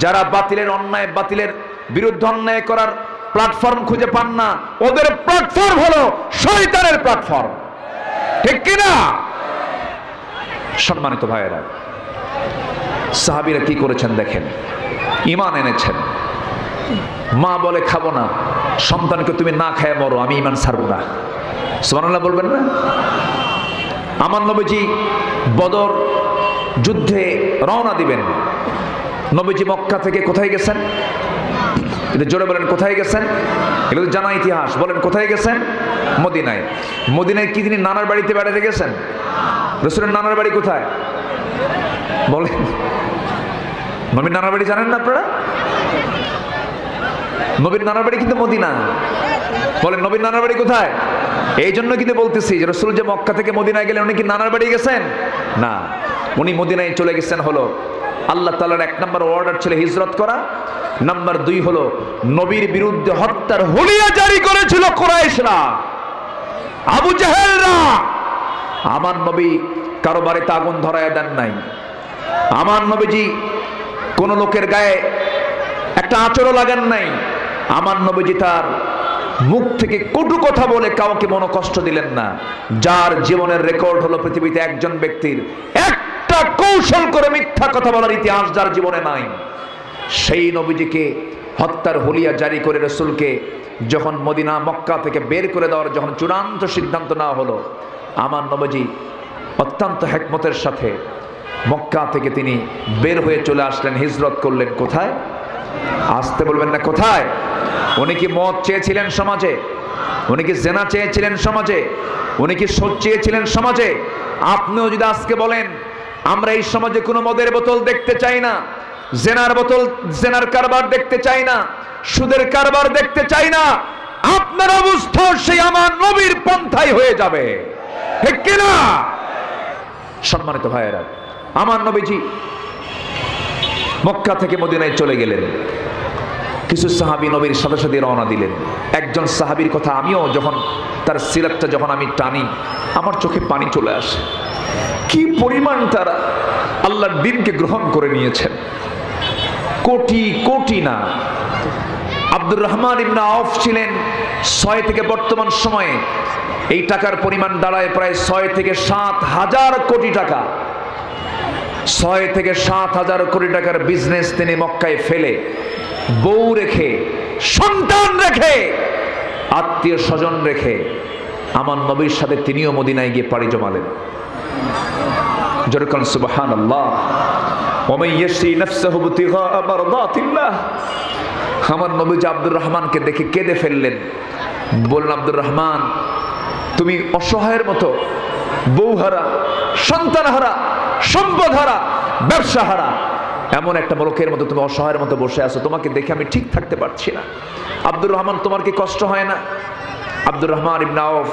যারা বাতিলের অন্যায়, বাতিলের বিরুদ্ধে অন্যায় করার প্ল্যাটফর্ম খুঁজে পান না, ওদের প্ল্যাটফর্ম হলো শয়তানের প্ল্যাটফর্ম। ঠিক কিনা? সম্মানিত ভাইয়েরা, সাহাবীরা কি করেছেন দেখেন। ঈমান এনেছেন। মা বলে খাবো না, সন্তানকে তুমি না খায় মরো, আমি ঈমান ছাড়বো না। সুবহানাল্লাহ বলবেন না? আমার নবীজি বদর যুদ্ধে রওনা দিবেন। নবীজি মক্কা থেকে কোথায় গেছেন? এটা জোরে বলেন, কোথায় গেছেন? এগুলো তো জানা ইতিহাস। বলেন কোথায় গেছেন? মদিনায়। মদিনায় কি তিনি নানার বাড়িতে বেড়াতে গেছেন? রাসূলের নানার বাড়ি কোথায় বলেন? নবীর নানার বাড়ি জানেন না আপনারা? নবীর নানার বাড়ি কিন্তু মদিনা। বলেন নবীর নানার বাড়ি কোথায়? এই জন্য কিন্তু বলতেছি যে রাসূল যে মক্কা থেকে মদিনায় গেলেন, উনি কি নানার বাড়ি গেছেন? না, উনি মদিনায় চলে গেছেন হলো আল্লাহ তাআলার 1 নম্বর অর্ডার ছিল হিজরত করা। নাম্বার 2 হলো নবীর বিরুদ্ধে হত্যার হুলিয়া জারি করেছিল কুরাইশরা, আবু জাহেলরা। আমার নবী কারো বাড়িতে আগুন ধরায় দেন নাই, আমার নবীজি কোন লোকের গায়ে একটা আঁচড়ও লাগান নাই। আমার নবীজি তার মুখ থেকে কটু কথা বলে কাউকে মনে কষ্ট দিলেন না। যার জীবনের রেকর্ড হলো পৃথিবীতে একজন ব্যক্তির একটা কৌশল করে মিথ্যা কথা বলার ইতিহাস যার জীবনে নাই, সেই নবীজিকে হত্যার হুলিয়া জারি করে রাসূলকে যখন মদিনা মক্কা থেকে বের করে দেওয়ার যখন চূড়ান্ত সিদ্ধান্ত নেওয়া হলো, আমার নবীজি অত্যন্ত হিকমতের সাথে মক্কা থেকে তিনি বের হয়ে চলে আসলেন, হিজরত করলেন। কোথায়? আসতে বলবেন না, কোথায়? উনি কি মদ চেয়েছিলেন সমাজে? উনি কি জেনা চেয়েছিলেন সমাজে? উনি কি সুদ চেয়েছিলেন সমাজে? আপনিও যদি আজকে বলেন আমরা এই সমাজে কোনো মদের বোতল দেখতে চাই না, জেনার কারবার দেখতে চাই না, সুদের কারবার দেখতে চাই না, আপনার অবস্থা সেই আমার নবীর পন্থাই হয়ে যাবে, ঠিক কিনা? সম্মানিত ভাইয়েরা, আমার নবীজি মক্কা থেকে মদিনায় চলে গেলেন। কিছু সাহাবী নবীর সাথে সাথে রওনা দিলেন। একজন সাহাবীর কথা আমিও যখন তার সিরাতটা যখন আমি টানি, আমার চোখে পানি চলে আসে। কি পরিমাণ তারা আল্লাহর দ্বীনকে গ্রহণ করে নিয়েছেন, কোটি কোটি না। আব্দুর রহমান ইবনে আওফ ছিলেন 6 থেকে বর্তমান সময়ে এই টাকার পরিমাণ দাঁড়ায় প্রায় 6 থেকে 7,000 কোটি টাকা। 6 থেকে 7,000 কোটি টাকার বিজনেস তিনি মক্কায় ফেলে, বউ রেখে, সন্তান রেখে, আত্মীয় স্বজন রেখে আমার নবীর সাথে তিনিও মদিনায় গিয়ে পাড়ি জমালেন। যেরকম সুবহানাল্লাহ, ওমান ইয়াশরি নাফসাহু ইবতিগা মারদাতিল্লাহ। আমার নবী আব্দুর রহমানকে দেখে কেঁদে ফেললেন, বললেন আব্দুর রহমান, তুমি অসহায়ের মতো বউহারা, সন্তানহারা, সম্পদহারা, ব্যবসাহারা এমন একটা লোকের মতো তুমি অসহায়ের মতো বসে আছো, তোমাকে দেখে আমি ঠিক থাকতে পারছি না। আব্দুর রহমান, তোমার কি কষ্ট হয় না? আব্দুর রহমান ইবনে আওফ,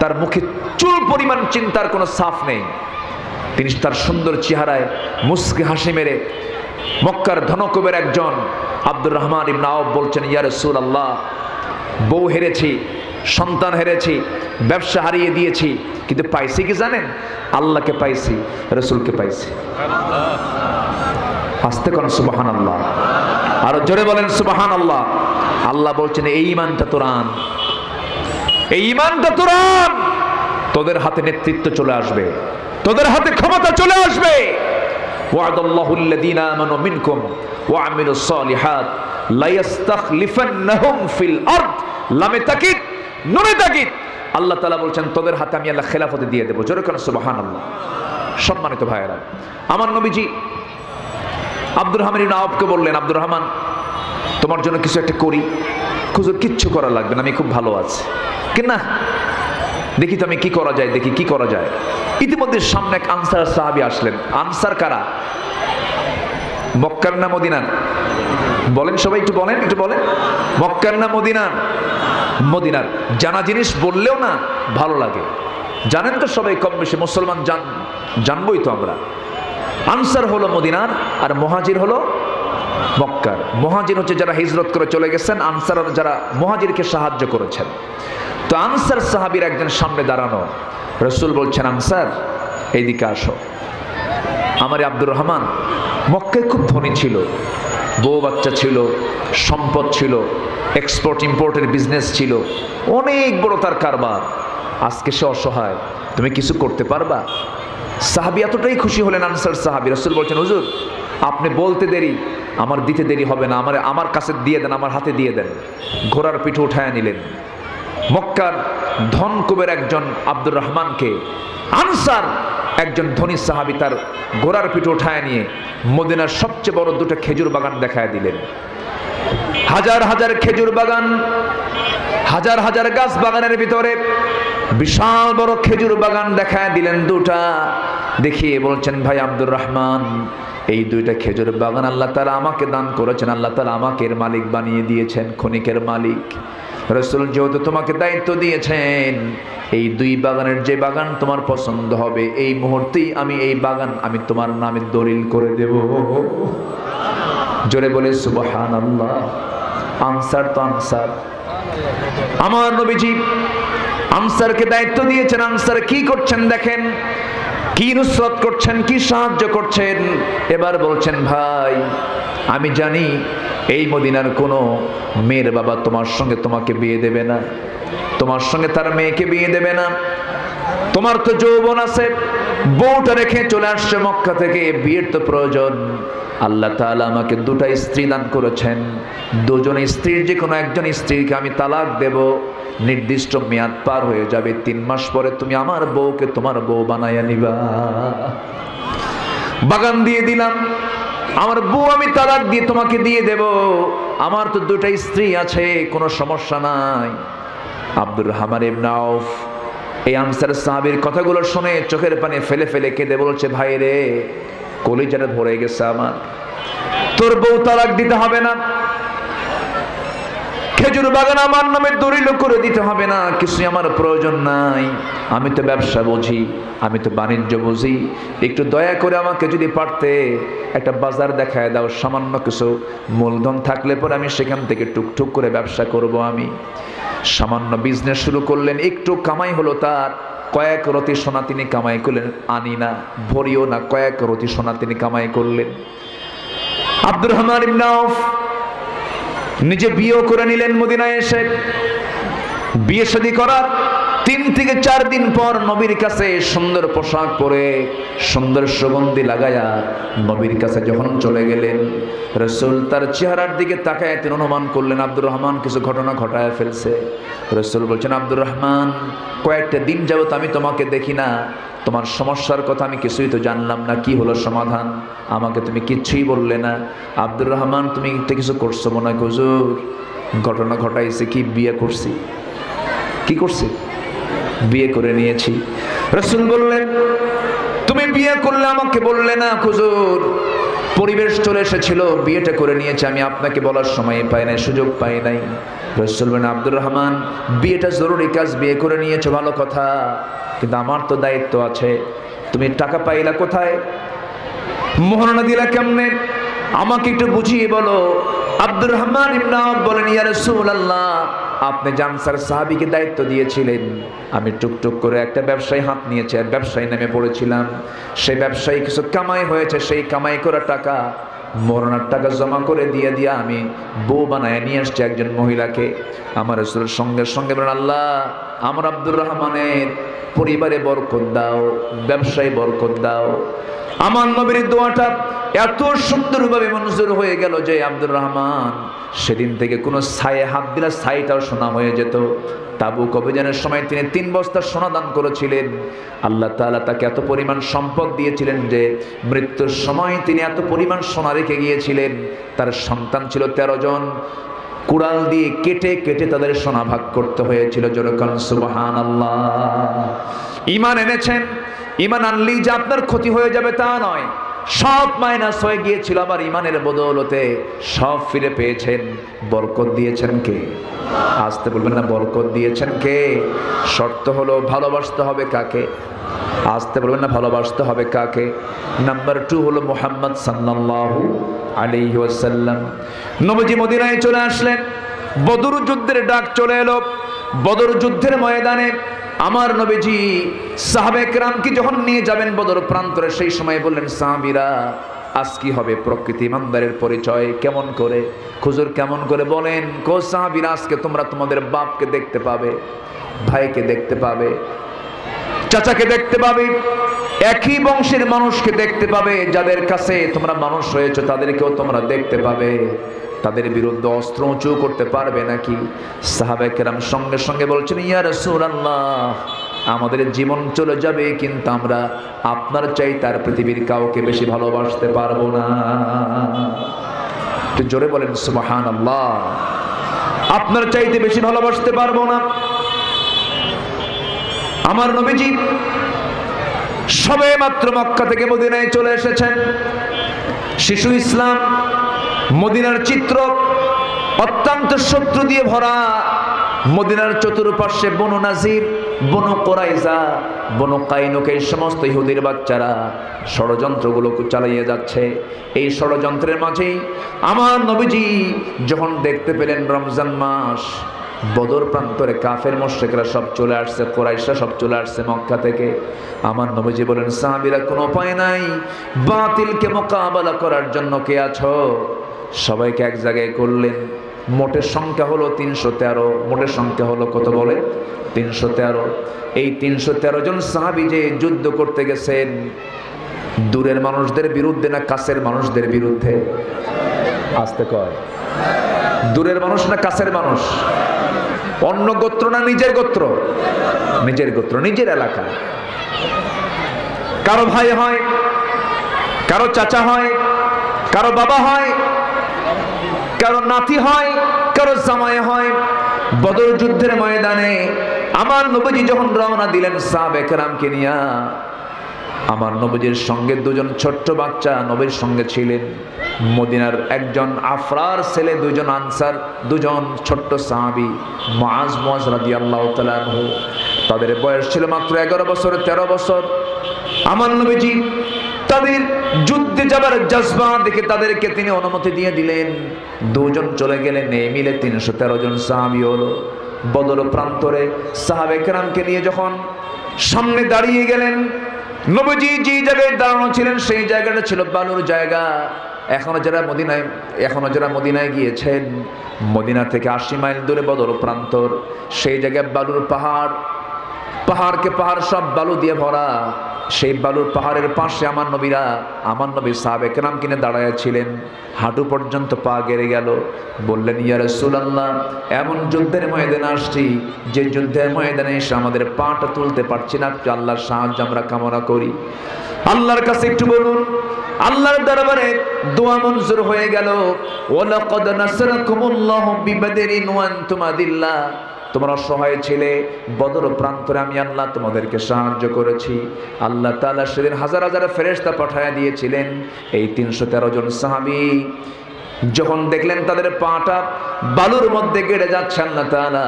তার মুখে চুল পরিমাণ চিন্তার কোনো ছাপ নেই। তিনি তার সুন্দর চেহারায় মুস্কি হাসি মেরে মক্কার ধনকুবের একজন আব্দুর রহমান ইবনে আওফ বলছেন, ইয়া রাসূলুল্লাহ, বউ হেরেছি, সন্তান হেরেছি, ব্যবসা হারিয়ে দিয়েছি, কিন্তু পাইছি কি জানেন? আল্লাহকে পাইছি, রাসূলকে পাইছি। আস্তে কোন সুবহানাল্লাহ, আরো জোরে বলেন সুবহানাল্লাহ। আল্লাহ বলছেন, এই ঈমানটা তোর আন, এই ঈমানটা তোর আন, তোদের হাতে নেতৃত্ব চলে আসবে, তোদের হাতে ক্ষমতা চলে আসবে। ওয়াদাল্লাহুল্লাযীনা আমানু মিনকুম ওয়া আমিলুস সালিহাত লা ইস্তাখলিফান্নাহুম ফিল আরদ। লামে তাকিদ, নুনে তাকিদ। আল্লাহ তাআলা বলছেন, তোদের হাতে আমি আল্লাহ খেলাফতে দিয়ে দেব। জোরে কোন সুবহানাল্লাহ। সম্মানিত ভাইয়েরা, আমার নবীজি আব্দুর রহমান ইবনে আওফকে বললেন, আব্দুর রহমান, তোমার জন্য কিছু একটা করি। হুজুর, কিচ্ছু করা লাগবে না, আমি খুব ভালো আছি। কিনা দেখি তো আমি কি করা যায়, দেখি কি করা যায়। ইতিমধ্যে সামনে এক আনসার সাহাবী আসলেন। আনসার কারা? মক্কার না মদিনার? বলেন সবাই, একটু বলেন, একটু বলেন। মক্কার না মদিনার? মদিনার। জানা জিনিস বললেও না ভালো লাগে, জানেন তো সবাই কম বেশি, মুসলমান জানবই তো আমরা। আনসার হলো মদিনার আর মুহাজির হলো মক্কার। মুহাজির হচ্ছে যারা হিজরত করে চলে গেছেন, আনসার যারা মুহাজিরকে সাহায্য করেছেন। তো আনসার সাহাবীর একজন সামনে দাঁড়ানো, রাসূল বলছেন, আনসার এইদিকে আসো। আমার আব্দুর রহমান মক্কায় খুব ধনী ছিল, বউ বাচ্চা ছিল, সম্পদ ছিল, এক্সপোর্ট ইম্পোর্টের বিজনেস ছিল, অনেক বড় তার কারবার। আজকে সে অসহায়, তুমি কিছু করতে পারবা? সাহাবী এতটাই খুশি হলেন, আনসার সাহাবী। রাসূল বলছেন, হুজুর আপনি বলতে দেরি, আমার দিতে দেরি হবে না, আমার কাছে দিয়ে দেন, আমার হাতে দিয়ে দেন। ঘোড়ার পিঠে উঠায় নিলেন। মক্কার ধনকুবের একজন আব্দুর রহমানকে আনসার একজন ধনী সাহাবী তার ঘোড়ার পিঠে উঠায় নিয়ে মদিনার সবচেয়ে বড় দুটো খেজুর বাগান দেখায় দিলেন। হাজার হাজার খেজুর বাগান, হাজার হাজার গাছ বাগানের ভিতরে বিশাল বড় খেজুর বাগান দেখায় দিলেন দুটা। দেখিয়ে বলছেন, ভাই আব্দুর রহমান, এই দুইটা খেজুর বাগান আল্লাহ তাআলা আমাকে দান করেছেন, আল্লাহ তাআলা আমাকে এর মালিক বানিয়ে দিয়েছেন, খনিকের মালিক। রাসূল যেহেতু তোমাকে দায়িত্ব দিয়েছেন, এই দুই বাগানের যে বাগান তোমার পছন্দ হবে, এই মুহূর্তেই আমি এই বাগান আমি তোমার নামে দলিল করে দেব। জোরে বলে সুবহানাল্লাহ। আনসার তো আনসার। আমার নবীজি আনসারকে দায়িত্ব দিয়েছেন। আনসার কি করছেন দেখেন। কি নুসরত করছেন, কি সাহায্য করছেন। এবার বলছেন, ভাই আমি জানি এই মদিনার কোনো মেয়ের বাবা তোমার সঙ্গে তোমাকে বিয়ে দেবে না, তোমার সঙ্গে তার মেয়েকে বিয়ে দেবে না। তোমার তো যৌবন আছে, বউটা রেখে চলে আসছে মক্কা থেকে, বিয়ের তো প্রয়োজন। আল্লাহ তাআলা আমাকে দুটা স্ত্রী দান করেছেন, দুজন স্ত্রীর যে কোনো একজন স্ত্রীকে আমি তালাক দেব, নির্দিষ্ট মেয়াদ পার হয়ে যাবে, 3 মাস পরে তুমি আমার বউকে তোমার বউ বানাইয়া নিবা। বাগান দিয়ে দিলাম, আমার বউ আমি তালাক দিয়ে তোমাকে দিয়ে দেব, আমার তো দুটা স্ত্রী আছে, কোনো সমস্যা নাই। আব্দুর রহমান ইবনে আউফ এই আনসার সাহাবীর কথাগুলো শুনে চোখের পানি ফেলে ফেলে কেঁদে বলছে, ভাই রে, কলিজাটা ভরে গেছে আমার, তোর বউ তালাক দিতে হবে না, খেজুর বাগান আমার নামে দলিল করে দিতে হবে না, কিছু আমার প্রয়োজন নাই। আমি তো ব্যবসা বুঝি, আমি তো বাণিজ্য বুঝি, একটু দয়া করে আমাকে যদি পারতে একটা বাজার দেখায় দাও, সামান্য কিছু মূলধন থাকলে পরে আমি সেখান থেকে টুকটুক করে ব্যবসা করব। আমি সামান্য বিজনেস শুরু করলেন, একটু কামাই হলো তার, কয়েক রতি সোনা তিনি কামাই করলেন, আনি না ভরিও না, কয়েক রতি সোনা তিনি কামাই করলেন। আব্দুর রহমান ইবনে আউফ নিজে বিয়ে করে নিলেন মদিনায় এসে। বিয়ে শাদী করার 3 থেকে 4 দিন পর নবীর কাছে সুন্দর পোশাক পরে, সুন্দর সুগন্ধি লাগায়া নবীর কাছে যখন চলে গেলেন, রাসূল তার চেহারার দিকে তাকায় তিনি অনুমান করলেন আব্দুর রহমান কিছু ঘটনা ঘটায় ফেলছে। রাসূল বলছেন, আব্দুর রহমান, কয়েকটা দিন যাবত আমি তোমাকে দেখি না, তোমার সমস্যার কথা আমি কিছুই তো জানলাম না, কি হলো সমাধান, আমাকে তুমি কিচ্ছুই বললে না। আব্দুর রহমান, তুমি একটা কিছু করছো মনে হয়। হুজুর, ঘটনা ঘটাইছে কি, বিয়ে করছি। কি করছি? বিয়ে করে নিয়েছি। রাসূল বললেন, তুমি বিয়ে করলে আমাকে বললে না। হুজুর, পরিবেশ চলে এসেছিল, বিয়েটা করে নিয়েছে, আমি আপনাকে বলার সময় পাই নাই, সুযোগ পাই নাই। রাসূল বলেন, আব্দুর রহমান, বিয়েটা জরুরি কাজ, বিয়ে করে নিয়েছো ভালো কথা, কিন্তু আমার তো দায়িত্ব আছে। তুমি টাকা পাইলা কোথায়, মোহরানা দিলা কেমনে, আমাকে একটু বুঝিয়ে বলো। আব্দুর রহমান ইবনে আউফ বলেন, ইয়া রাসূলুল্লাহ, আপনি আনসার সাহাবীকে দায়িত্ব দিয়েছিলেন, আমি টুকটুক করে একটা ব্যবসায় হাত নিয়েছি, আর ব্যবসায় নেমে পড়েছিলাম। সেই ব্যবসায়ী কিছু কামাই হয়েছে, সেই কামাই করা টাকা, মোহরানার টাকা জমা করে দিয়ে আমি বউ বানায় নিয়ে আসছি একজন মহিলাকে। আমার রাসূলের সঙ্গে সঙ্গে বলেন, আল্লাহ আমার আব্দুর রহমানের পরিবারে বরকত দাও, ব্যবসায় বরকত দাও। আমার নবীর দোয়াটা এত সুন্দরভাবে মঞ্জুর হয়ে গেল যে আব্দুর রহমান সেদিন থেকে কোনো ছায়ে হাত দিলে ছাইটাও সোনা হয়ে যেত। তাবুক অভিযানের সময় তিনি 3 বস্তা সোনা দান করেছিলেন। আল্লাহ তাআলা তাকে এত পরিমাণ সম্পদ দিয়েছিলেন যে মৃত্যুর সময় তিনি এত পরিমাণ সোনা রেখে গিয়েছিলেন। তার সন্তান ছিল 13 জন, কুড়াল দিয়ে কেটে কেটে তাদের সোনা ভাগ করতে হয়েছিল। যেরকম সুবহানাল্লাহ। ঈমান এনেছেন, ঈমান আনলেই যে আপনার ক্ষতি হয়ে যাবে তা নয়, সব মাইনাস হয়ে গিয়েছিল, আবার ঈমানের বদৌলতে সব ফিরে পেয়েছেন। বরকত দিয়েছেন কে? আসতে বলবেন না, বরকত দিয়েছেন কে? শর্ত হলো ভালোবাসতে হবে কাকে? আসতে বলবেন না, ভালোবাসতে হবে কাকে? নাম্বার 2 হলো মুহাম্মদ সাল্লাল্লাহু আলাইহি ওয়াসাল্লাম। নবীজি মদিনায় চলে আসলেন, বদর যুদ্ধের ডাক চলে এলো। বদর যুদ্ধের ময়দানে আমার নবীজি সাহাবায়ে কেরামকে যখন নিয়ে যাবেন বদর প্রান্তরে, সেই সময় বললেন, সাহাবীরা আজ কি হবে? প্রকৃতি ইমানদারের পরিচয় কেমন করে? হুজুর কেমন করে বলেন? কো সাহাবীরা, আজকে তোমরা তোমাদের বাপকে দেখতে পাবে, ভাইকে দেখতে পাবে, চাচাকে দেখতে পাবে, একই বংশের মানুষকে দেখতে পাবে, যাদের কাছে তোমরা মানুষ হয়েছে তাদেরকেও তোমরা দেখতে পাবে। তাদের বিরুদ্ধে অস্ত্র উঁচু করতে পারবে নাকি? সাহাবায়ে কেরাম সঙ্গে সঙ্গে বলছেন, ইয়া রাসূলুল্লাহ, আমাদের জীবন চলে যাবে কিন্তু আমরা আপনার চাইতে আর পৃথিবীর কাউকে বেশি ভালোবাসতে পারবো না। একটু জোরে বলেন সুবহানাল্লাহ। আপনার চাইতে বেশি ভালোবাসতে পারবো না। আমার নবীজি সবে মাত্র মক্কা থেকে মদিনায় চলে এসেছেন। শিশু ইসলাম, মদিনার চিত্র অত্যন্ত শত্রু দিয়ে ভরা। মদিনার চতুর্পার্শ্বে বনু নাজির, বনু কোরাইজা, বনু কাইনুক, এই সমস্ত ইহুদির বাচ্চারা ষড়যন্ত্রগুলো চালিয়ে যাচ্ছে। এই ষড়যন্ত্রের মাঝেই আমার নবীজি যখন দেখতে পেলেন রমজান মাস, বদর প্রান্তরে কাফের মুশরিকরা সব চলে আসছে, কুরাইশরা সব চলে আসছে মক্কা থেকে। আমার নবীজি বলেন, সাহাবীরা কোনো উপায় নাই, বাতিলকে মোকাবেলা করার জন্য কে আছো? সবাইকে এক জায়গায় করলেন। মোটের সংখ্যা হলো 313। মোটের সংখ্যা হলো কত বলে? 313। এই 313 জন সাহাবী যে যুদ্ধ করতে গেছেন, দূরের মানুষদের বিরুদ্ধে না কাছের মানুষদের বিরুদ্ধে? আসতে কয়, দূরের মানুষ না কাছের মানুষ? অন্য গোত্র না নিজের গোত্র? নিজের গোত্র, নিজের এলাকা। কারো ভাই হয়, কারো চাচা হয়, কারো বাবা হয়, কারো নাতি হয়, কারো জামাই হয়। বদর যুদ্ধের ময়দানে আমার নবীজি যখন রওনা দিলেন সাহাবায়ে কেরামকে নিয়ে, আমার নবীজির সঙ্গে দুজন ছোট্ট বাচ্চা নবীর সঙ্গে ছিলেন। মদিনার একজন আফরার ছেলে, দুজন আনসার, দুজন ছোট্ট সাহাবী, মুআজ রাদিয়াল্লাহু তাআলা আনহু। তাদের বয়স ছিল মাত্র 11 বছর, 13 বছর। আমার নবীজি তাদের যুদ্ধে যাবার জজবা দেখে তাদেরকে তিনি অনুমতি দিয়ে দিলেন। দুজন চলে গেলেন, এই মিলে 313 জন সাহাবী হলো। বদর প্রান্তরে সাহাবায়ে কেরামকে নিয়ে যখন সামনে দাঁড়িয়ে গেলেন, নবীজি যে জায়গায় দাঁড়ানো ছিলেন সেই জায়গাটা ছিল বালুর জায়গা। এখনো যারা মদিনায় গিয়েছেন, মদিনা থেকে 80 মাইল দূরে বদর প্রান্তর, সেই জায়গায় বালুর পাহাড়, পাহাড়কে পাহাড় সব বালু দিয়ে ভরা। সেই বালুর পাহাড়ের পাশে আমার নবী সাহাবায়ে কেরাম কিনে দাঁড়ায় ছিলেন। হাঁটু পর্যন্ত পা গেড়ে গেল। বললেন, ইয়া রাসূলুল্লাহ, এমন যুদ্ধের ময়দানে আসছি যে যুদ্ধের ময়দানে এসে আমাদের পাটা তুলতে পারছি না, একটু আল্লাহর সাহায্য আমরা কামনা করি। আল্লাহর কাছে একটু বলুন। আল্লাহর দরবারে দোয়া মঞ্জুর হয়ে গেল। ওয়ালাকাদ নাসরাকুমুল্লাহু বিবাদরিন ওয়া আনতুম আদিল্লাহ, তোমরা অসহায় ছিলে, বদর প্রান্তরে আমি আল্লাহ তোমাদেরকে সাহায্য করেছি। আল্লাহ তাআলা সেদিন হাজার হাজার ফেরেশতা পাঠায়া দিয়েছিলেন। এই 313 জন সাহাবী যখন দেখলেন তাদের পাটা বালুর মধ্যে গেড়ে যাচ্ছে, আল্লাহ তাআলা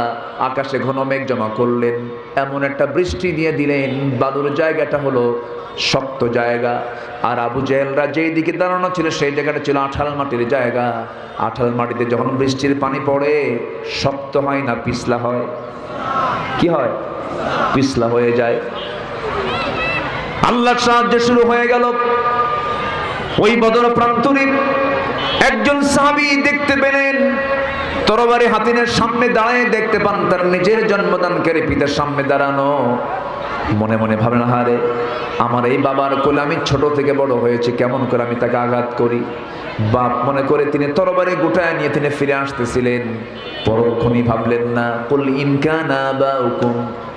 আকাশে ঘন মেঘ জমা করলেন, এমন একটা বৃষ্টি দিয়ে দিলেন। বালুর জায়গাটা হলো শক্ত জায়গা, আর আবু জেহেলরা যেই দিকে দাঁড়ানো ছিল সেই জায়গাটা ছিল আঠাল মাটির জায়গা। আঠাল মাটিতে যখন বৃষ্টির পানি পড়ে, শক্ত হয় না পিছলা হয়? কি হয়? পিছলা হয়ে যায়। আল্লাহর সাহায্য শুরু হয়ে গেল। ওই বদর প্রান্তরে একজন সাহাবী দেখতে পেলেন, তরবারি হাতিনের সামনে দাঁড়ায় দেখতে পান তার নিজের জন্মদানকারী পিতার সামনে দাঁড়ানো। মনে মনে ভাবেন, হারে আমার এই বাবার কোলে আমি ছোট থেকে বড় হয়েছি, কেমন করে আমি তাকে আঘাত করি। বাপ মনে করে তিনি তরবারি গোটায় নিয়ে তিনি ফিরে আসতেছিলেন। পরক্ষণই ভাবলেন না, কুল ইন কানা আবাউকুম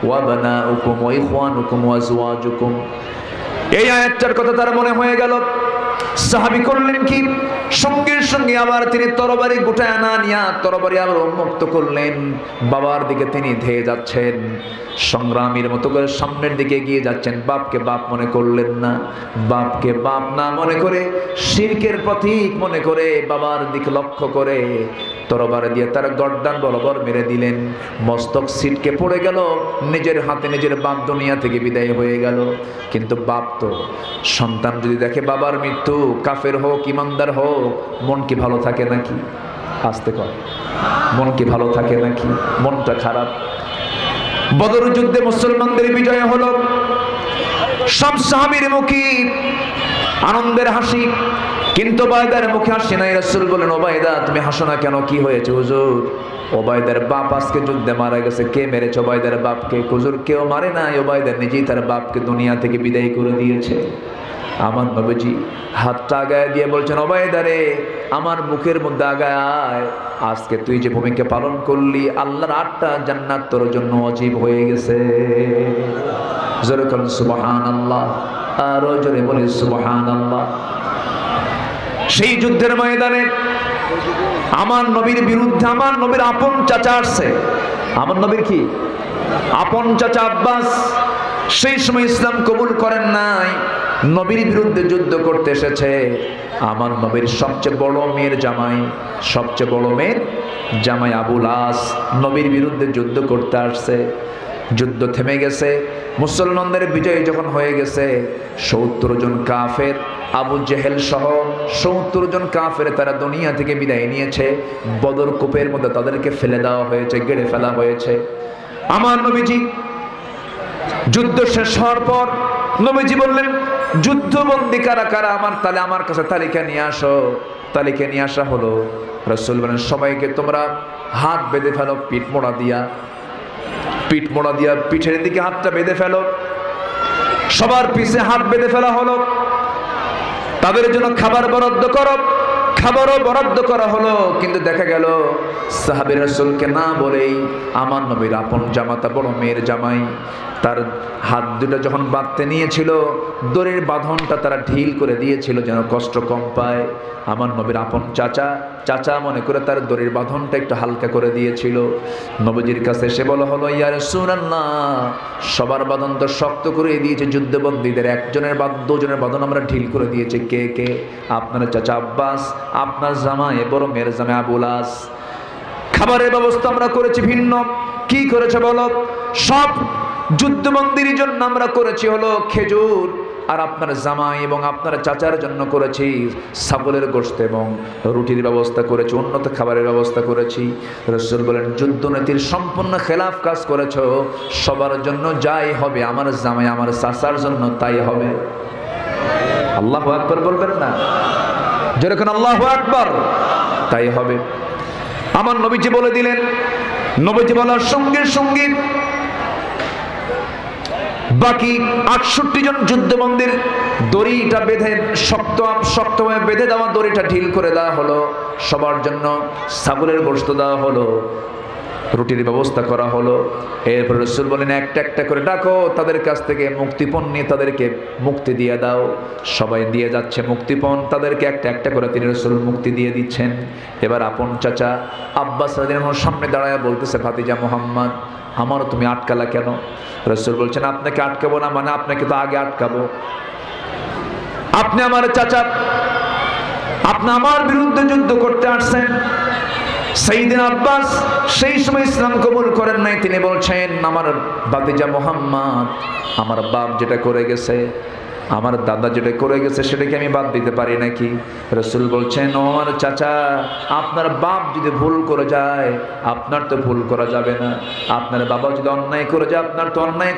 ওয়া বানাউকুম ওয়া ইখওয়ানুকুম ওয়া আজওয়াজুকুম, এই আয়াতটার কথা তার মনে হয়ে গেল। সাহাবী করলেন কি, সঙ্গে সঙ্গে আবার তিনি তরবারি গোটায় না নিয়া তরবারি আবার উন্মুক্ত করলেন। বাবার দিকে তিনি ধেয়ে যাচ্ছেন, সংগ্রামীর মতো করে সামনের দিকে এগিয়ে যাচ্ছেন। বাপকে বাপ মনে করলেন না, বাপকে বাপ না মনে করে শিরকের প্রতীক মনে করে বাবার দিকে লক্ষ্য করে তরবারি দিয়ে তার গর্দান বরাবর মেরে দিলেন। মস্তক ছিটকে পড়ে গেল, নিজের হাতে নিজের বাপ দুনিয়া থেকে বিদায় হয়ে গেল। কিন্তু বাপ তো, সন্তান যদি দেখে বাবার মৃত্যু, কাফের হোক ইমানদার হোক, মন কি ভালো থাকে নাকি? আসতে কর, মন কি ভালো থাকে নাকি? মনটা খারাপ। বদর যুদ্ধে মুসলমানদের বিজয় হলো। সব সাহাবীর মুখে আনন্দের হাসি, কিন্তু ওবায়দার মুখে হাসি নাই। রাসূল বলেন, ওবায়দা তুমি হাসো না কেন? কি হয়েছে হুজুর? ওবায়দার বাপ আজকে যুদ্ধে মারা গেছে। কে মেরেছে ওবায়দার বাপকে? হুজুর কেউ মারে নাই, ওবায়দা নিজেই তার বাপকে দুনিয়া থেকে বিদায় করে দিয়েছে। আমার নবীজি হাতটা আগায় দিয়ে বলছেন, ওবায়দা রে, আমার বুকের মধ্যে আগায় আয়। আজকে তুই যে ভূমিকা পালন করলি, আল্লাহর 8টা জান্নাত তোর জন্য ওয়াজিব হয়ে গেছে। জোরে বলেন সুবহানাল্লাহ, আরো জোরে বলি সুবহানাল্লাহ। সেই যুদ্ধের ময়দানে আমার নবীর বিরুদ্ধে আমার নবীর আপন চাচা আসছে। আমার নবীর কি আপন চাচা আব্বাস, সেই সময় ইসলাম কবুল করেন নাই, নবীর বিরুদ্ধে যুদ্ধ করতে এসেছে। আমার নবীর সবচেয়ে বড় মেয়ের জামাই আবুল আস নবীর বিরুদ্ধে যুদ্ধ করতে আসছে। যুদ্ধ থেমে গেছে, মুসলমানদের বিজয় যখন হয়ে গেছে, 70 জন কাফের আবু জেহেল সহ 70 জন কাফের তারা দুনিয়া থেকে বিদায় নিয়েছে। বদর কূপের মধ্যে তাদেরকে ফেলে দেওয়া হয়েছে, গেড়ে ফেলা হয়েছে। আমার নবীজি যুদ্ধ শেষ হওয়ার পর নবীজি বললেন, যুদ্ধবন্দী কারা কারা আমার কাছে তালিকা নিয়ে আসো। তালিকা নিয়ে আসা হলো। রাসূল বলেন, সবাইকে তোমরা হাত বেঁধে ফেলো পিঠ মোড়া দিয়া, পিঠের দিকে হাতটা বেঁধে ফেলো। সবার পিছে হাত বেঁধে ফেলা হলো। তাদের জন্য খাবার বরাদ্দ করো, খাবারও বরাদ্দ করা হলো। কিন্তু দেখা গেল সাহাবী রাসূলকে না বলেই আমার নবীর আপন জামাতা, বড় মেয়ের জামাই, তার হাত দুটো যখন বাঁধতে নিয়েছিল, দড়ির বাঁধনটা তারা ঢিল করে দিয়েছিল যেন কষ্ট কম পায়। আমার নবীর আপন চাচা মনে করে তার দড়ির বাঁধনটা একটু হালকা করে দিয়েছিল। নবীজির কাছে এসে বলা হলো, ইয়া রাসূলুল্লাহ, সবার বাঁধন তো শক্ত করে দিয়েছে, যুদ্ধবন্দীদের একজনের দুজনের বাঁধন আমরা ঢিল করে দিয়েছি। কে কে? আপনার চাচা আব্বাস, আপনার জামাই বড় মেয়ের জামাই আবুল আস। খাবারের ব্যবস্থা আমরা করেছি ভিন্ন। কি করেছে বলো? সব যুদ্ধবন্দীর জন্য আমরা করেছি হলো খেজুর, আর আপনার জামাই এবং আপনার চাচার জন্য করেছি ছাগলের গোশত এবং রুটির ব্যবস্থা করেছি, উন্নত খাবারের ব্যবস্থা করেছি। রাসূল বলেন, যুদ্ধনীতির সম্পূর্ণ খেলাফ কাজ করেছো। সবার জন্য যাই হবে, আমার জামাই আমার চাচার জন্য তাই হবে। আল্লাহু আকবার বলবেন না? যেরকম আল্লাহু আকবার, তাই হবে। আমার নবীজি বলে দিলেন। নবীজি বলার সঙ্গে সঙ্গে বাকি 68 জন যুদ্ধবন্দীর দড়িটা বেঁধে শক্তভাবে বেঁধে দেওয়া দড়িটা ঢিল করে দেওয়া হলো। সবার জন্য ছাগলের গোশত দেওয়া হলো, রুটির ব্যবস্থা করা হলো। এরপর রাসূল বলেন, একটা একটা করে ডাকো, তাদের কাছ থেকে মুক্তিপণ নিয়ে তাদেরকে মুক্তি দিয়ে দাও। সবাই দিয়ে যাচ্ছে মুক্তিপণ, তাদেরকে একটা একটা করে তিনি রাসূল মুক্তি দিয়ে দিচ্ছেন। এবার আপন চাচা আব্বাস রাদিয়াল্লাহু আনহু সামনে দাঁড়ায় বলতেছে, ভাতিজা মুহাম্মদ, আমারও তুমি আটকালা কেন? রাসূল বলছেন, আপনাকে আটকাবো না মানে আপনাকে তো আগে আটকাবো। আপনি আমার চাচা, আপনি আমার বিরুদ্ধে যুদ্ধ করতে আসছেন। সাইয়েদনা আব্বাস সেই সময় ইসলাম কবুল করেন নাই। তিনি বলছেন, আমার ভাতিজা মুহাম্মদ, আমার বাপ যেটা করে গেছে, আমার দাদা যেটা করে গেছে, সেটাকে আমি বাদ দিতে পারি নাকি? রাসূল বলছেন, ও আমার চাচা, আপনার বাপ যদি ভুল করে যায়, আপনার তো ভুল করা যাবে না। আপনার বাবা যদি অন্যায় করে যায়, আপনার তো অন্যায়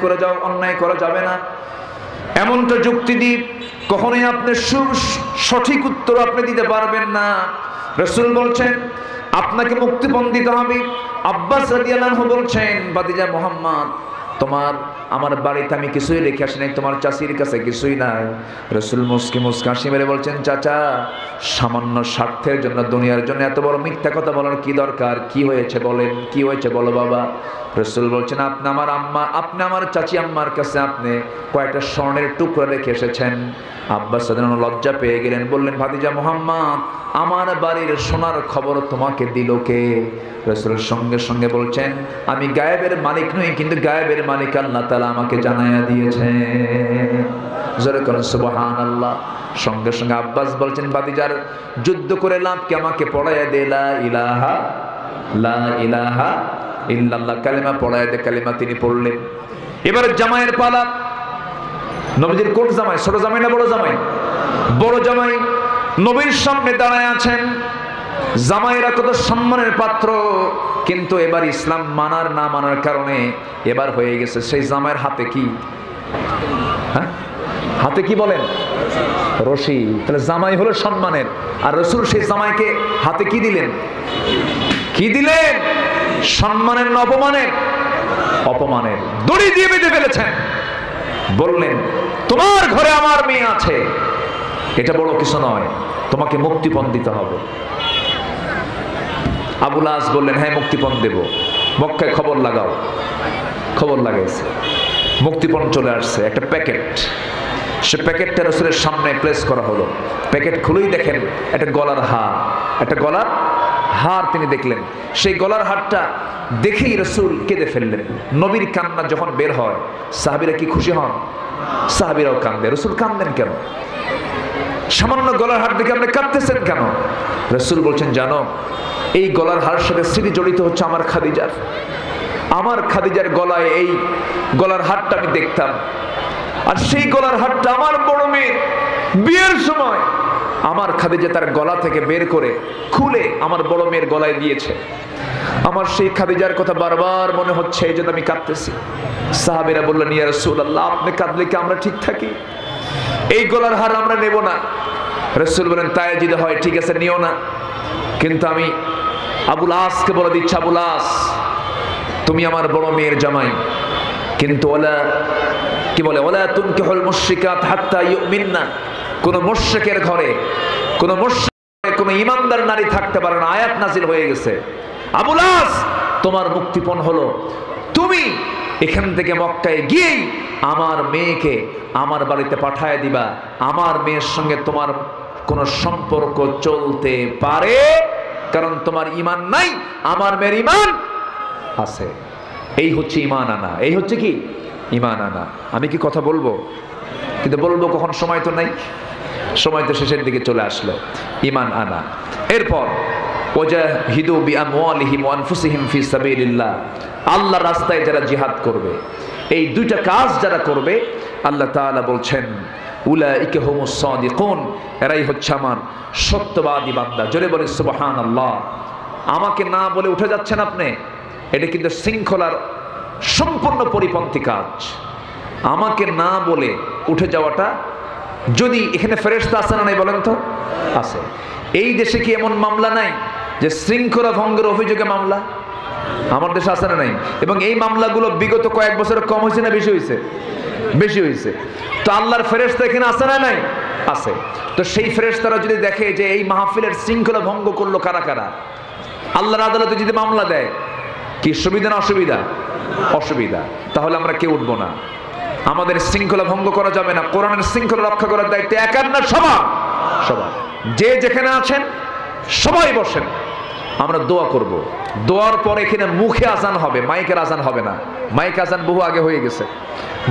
করা যাবে না। এমনটা যুক্তি দিয়ে কখনোই আপনি সঠিক উত্তর আপনি দিতে পারবেন না। রাসূল বলছেন, আপনাকে মুক্তিপণ দিতে হবে। আব্বাস রাদিয়াল্লাহু আনহু বলছেন, ভাতিজা মুহাম্মদ, আমার বাড়িতে আমি কিছুই রেখে আসি নাই, তোমার চাচির কাছে কিছুই নাই। রাসূল মুস্কি হাসি মেরে বলছেন, চাচা, সামান্য স্বার্থের জন্য, দুনিয়ার জন্য এত বড় মিথ্যা কথা বলার কি দরকার? কি হয়েছে বলেন, কি হয়েছে বলো বাবা। রাসূল বলছেন, আপনি আমার চাচি আম্মার কাছে আপনি কয়েকটা স্বর্ণের টুকরা রেখে এসেছেন। আব্বাস সাধারণ লজ্জা পেয়ে গেলেন, বললেন, ভাতিজা মুহাম্মদ, আমার বাড়ির সোনার খবর তোমাকে দিল কে? রাসূল সঙ্গে সঙ্গে বলছেন, আমি গায়েবের মালিক নই, কিন্তু গায়েবের মালিক আল্লাহ তাআলা আমাকে জানায়া দিয়েছেন। জোরে করুন সুবহানাল্লাহ। সঙ্গে সঙ্গে আব্বাস বলছেন, ভাতিজার যুদ্ধ করে লাভ কি? আমাকে পড়াইয়া দে লা ইলাহা ইল্লাল্লাহ কালিমা পড়াইয়া দে। কালিমা তিনি পড়লেন। এবার জামাইয়ের পালা। নবীজির কোন জামাই? ছোট জামাই না বড় জামাই? বড় জামাই নবীর সামনে দাঁড়ায় আছেন। জামাইরা কত সম্মানের পাত্র, কিন্তু এবার ইসলাম মানার না মানার কারণে এবার হয়ে গেছে সেই জামাইয়ের হাতে কি? হ্যাঁ, হাতে কি বলেন? রশি। তাহলে জামাই হলো সম্মানের, আর রাসূল সেই জামাইকে হাতে কি দিলেন? কি দিলেন? সম্মানের না অপমানের? অপমানের। দড়ি দিয়ে বেঁধে ফেলেছেন। বললেন, তোমার ঘরে আমার মেয়ে আছে, এটা বড় কিছু নয়, তোমাকে মুক্তিপণ দিতে হবে। আবুল আস বললেন, হ্যাঁ মুক্তিপণ দেব। মক্কায় খবর লাগাও। খবর লাগাইছে, মুক্তিপণ চলে আসছে, একটা প্যাকেট। সে প্যাকেটটা রাসূলের সামনে প্লেস করা হলো। প্যাকেট খুলেই দেখেন একটা গলার হার তিনি দেখলেন। সেই গলার হারটা দেখেই রাসূল কেঁদে ফেললেন। নবীর কান্না যখন বের হয়, সাহাবীরা কি খুশি হন? সাহাবীরাও কান্দে। রাসূল কান্দেন কেন? সামান্য গলার হার দেখে আপনি কাঁদতেছেন কেন? রাসূল বলছেন, জানো, এই গলার হারের সাথে স্মৃতি জড়িত হচ্ছে আমার খাদিজার। আমার খাদিজার গলায় এই গলার হারটা আমি দেখতাম। আর সেই গলার হারটা আমার বড় মেয়ে বিয়ের সময় আমার খাদিজা তার গলা থেকে বের করে খুলে আমার বড় মেয়ের গলায় দিয়েছে। আমার সেই খাদিজার কথা বারবার মনে হচ্ছে, এই জন্য আমি কাঁদতেছি। সাহাবীরা বললেন, ইয়া রাসূলুল্লাহ, আপনি কাঁদলে কি আমরা ঠিক থাকি? এই গলার হার আমরা নেব না। রাসূল বলেন, তাই যদি হয় ঠিক আছে, নিও না, কিন্তু আমি আবুল আসকে বলে দিচ্ছি, আবুল আস, তুমি আমার বড় মেয়ের জামাই, কিন্তু ওলা কি বলে, ওলা তুনকিহুল মুশরিকাত হাত্তা ইউমিননা, কোন মুশরিকের ঘরে কোন ঈমানদার নারী থাকতে পারে না, আয়াত নাযিল হয়ে গেছে। আবুল আস, তোমার মুক্তিপণ হলো তুমি এখান থেকে মক্কায় গিয়েই আমার মেয়েকে আমার বাড়িতে পাঠায় দিবা, আমার মেয়ের সঙ্গে তোমার কোন সম্পর্ক চলতে পারে, কারণ তোমার ঈমান নাই, আমার মেয়ের ঈমান আছে। এই হচ্ছে ঈমান আনা, এই হচ্ছে কি ঈমান আনা। আমি কি কথা বলবো, কিন্তু বলবো কখন, সময় তো নাই, সময় তো শেষের দিকে চলে আসলো। ঈমান আনা, এরপর ওয়াজাহিদু বিআমওয়ালিহিম ওয়া আনফুসিহিম ফি সাবিলিল্লাহ, আল্লাহর রাস্তায় যারা জিহাদ করবে, এই দুইটা কাজ যারা করবে, আল্লাহ তাআলা বলছেন উলাইকা হুমুস সাদিকুন, এরাই হচ্ছে আমার সত্যবাদী বান্দা। জোরে বলে সুবহানাল্লাহ। আমাকে না বলে উঠে যাচ্ছেন আপনি, এটা কিন্তু শৃঙ্খলার সম্পূর্ণ পরিপন্থী কাজ। আমাকে না বলে উঠে যাওয়াটা, যদি এখানে ফেরেশতা আছে না নাই বলেন তো? আছে। এই দেশে কি এমন মামলা নাই যে শৃঙ্খলা ভঙ্গের অভিযোগে মামলা? আমার দেশে আছে না নাই? এবং এই মামলাগুলো বিগত কয়েক বছরে কম হয়েছে না বেশি হয়েছে? বেশি হয়েছে। তো আল্লাহর ফেরেশতা এখানে আছে না নাই? আছে। তো সেই ফেরেশতারা যদি দেখে যে এই মাহফিলের শৃঙ্খলা ভঙ্গ করলো কারা কারা, আল্লাহর আদালতে যদি মামলা দেয়, কি সুবিধা না অসুবিধা? অসুবিধা। তাহলে আমরা কেউ উঠবো না। আমাদের শৃঙ্খলা ভঙ্গ করা যাবে না। কোরআনের শৃঙ্খলা রক্ষা করার দায়িত্ব একার না, সবার। সবার। যে যেখানে আছেন সবাই বসেন, আমরা দোয়া করব। দোয়ার পর এখানে মুখে আজান হবে, মাইকের আজান হবে না। মাইক আজান বহু আগে হয়ে গেছে।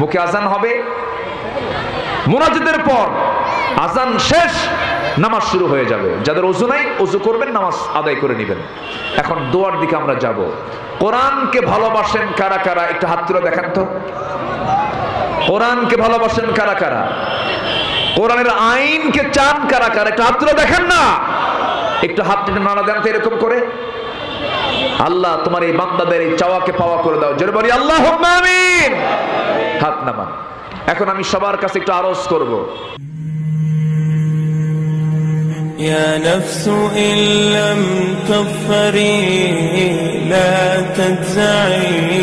মুখে আজান হবে, মুনাজাতের পর আজান শেষ, নামাজ শুরু হয়ে যাবে। যাদের ওযু নাই, ওযু করবেন, নামাজ আদায় করে নেবেন। এখন দোয়ার দিকে আমরা যাব। কোরআনকে ভালোবাসেন কারা কারা, একটু হাত তুলে দেখান তো। কোরআনকে ভালোবাসেন কারা কারা? কোরআনের আইনকে চান কারা কারা? একটু হাত তুলে দেখেন না, একটু হাত টেনে নাড়া দেন তো এরকম করে। আল্লাহ তোমার এই বান্দাদের এই চাওয়াকে পাওয়া করে দাও। জোরে বলি আল্লাহুম্মা আমিন। হাত নামান। এখন আমি সবার কাছে একটু আরজ করব। يا نفس إن لم تظفري لا تجزعي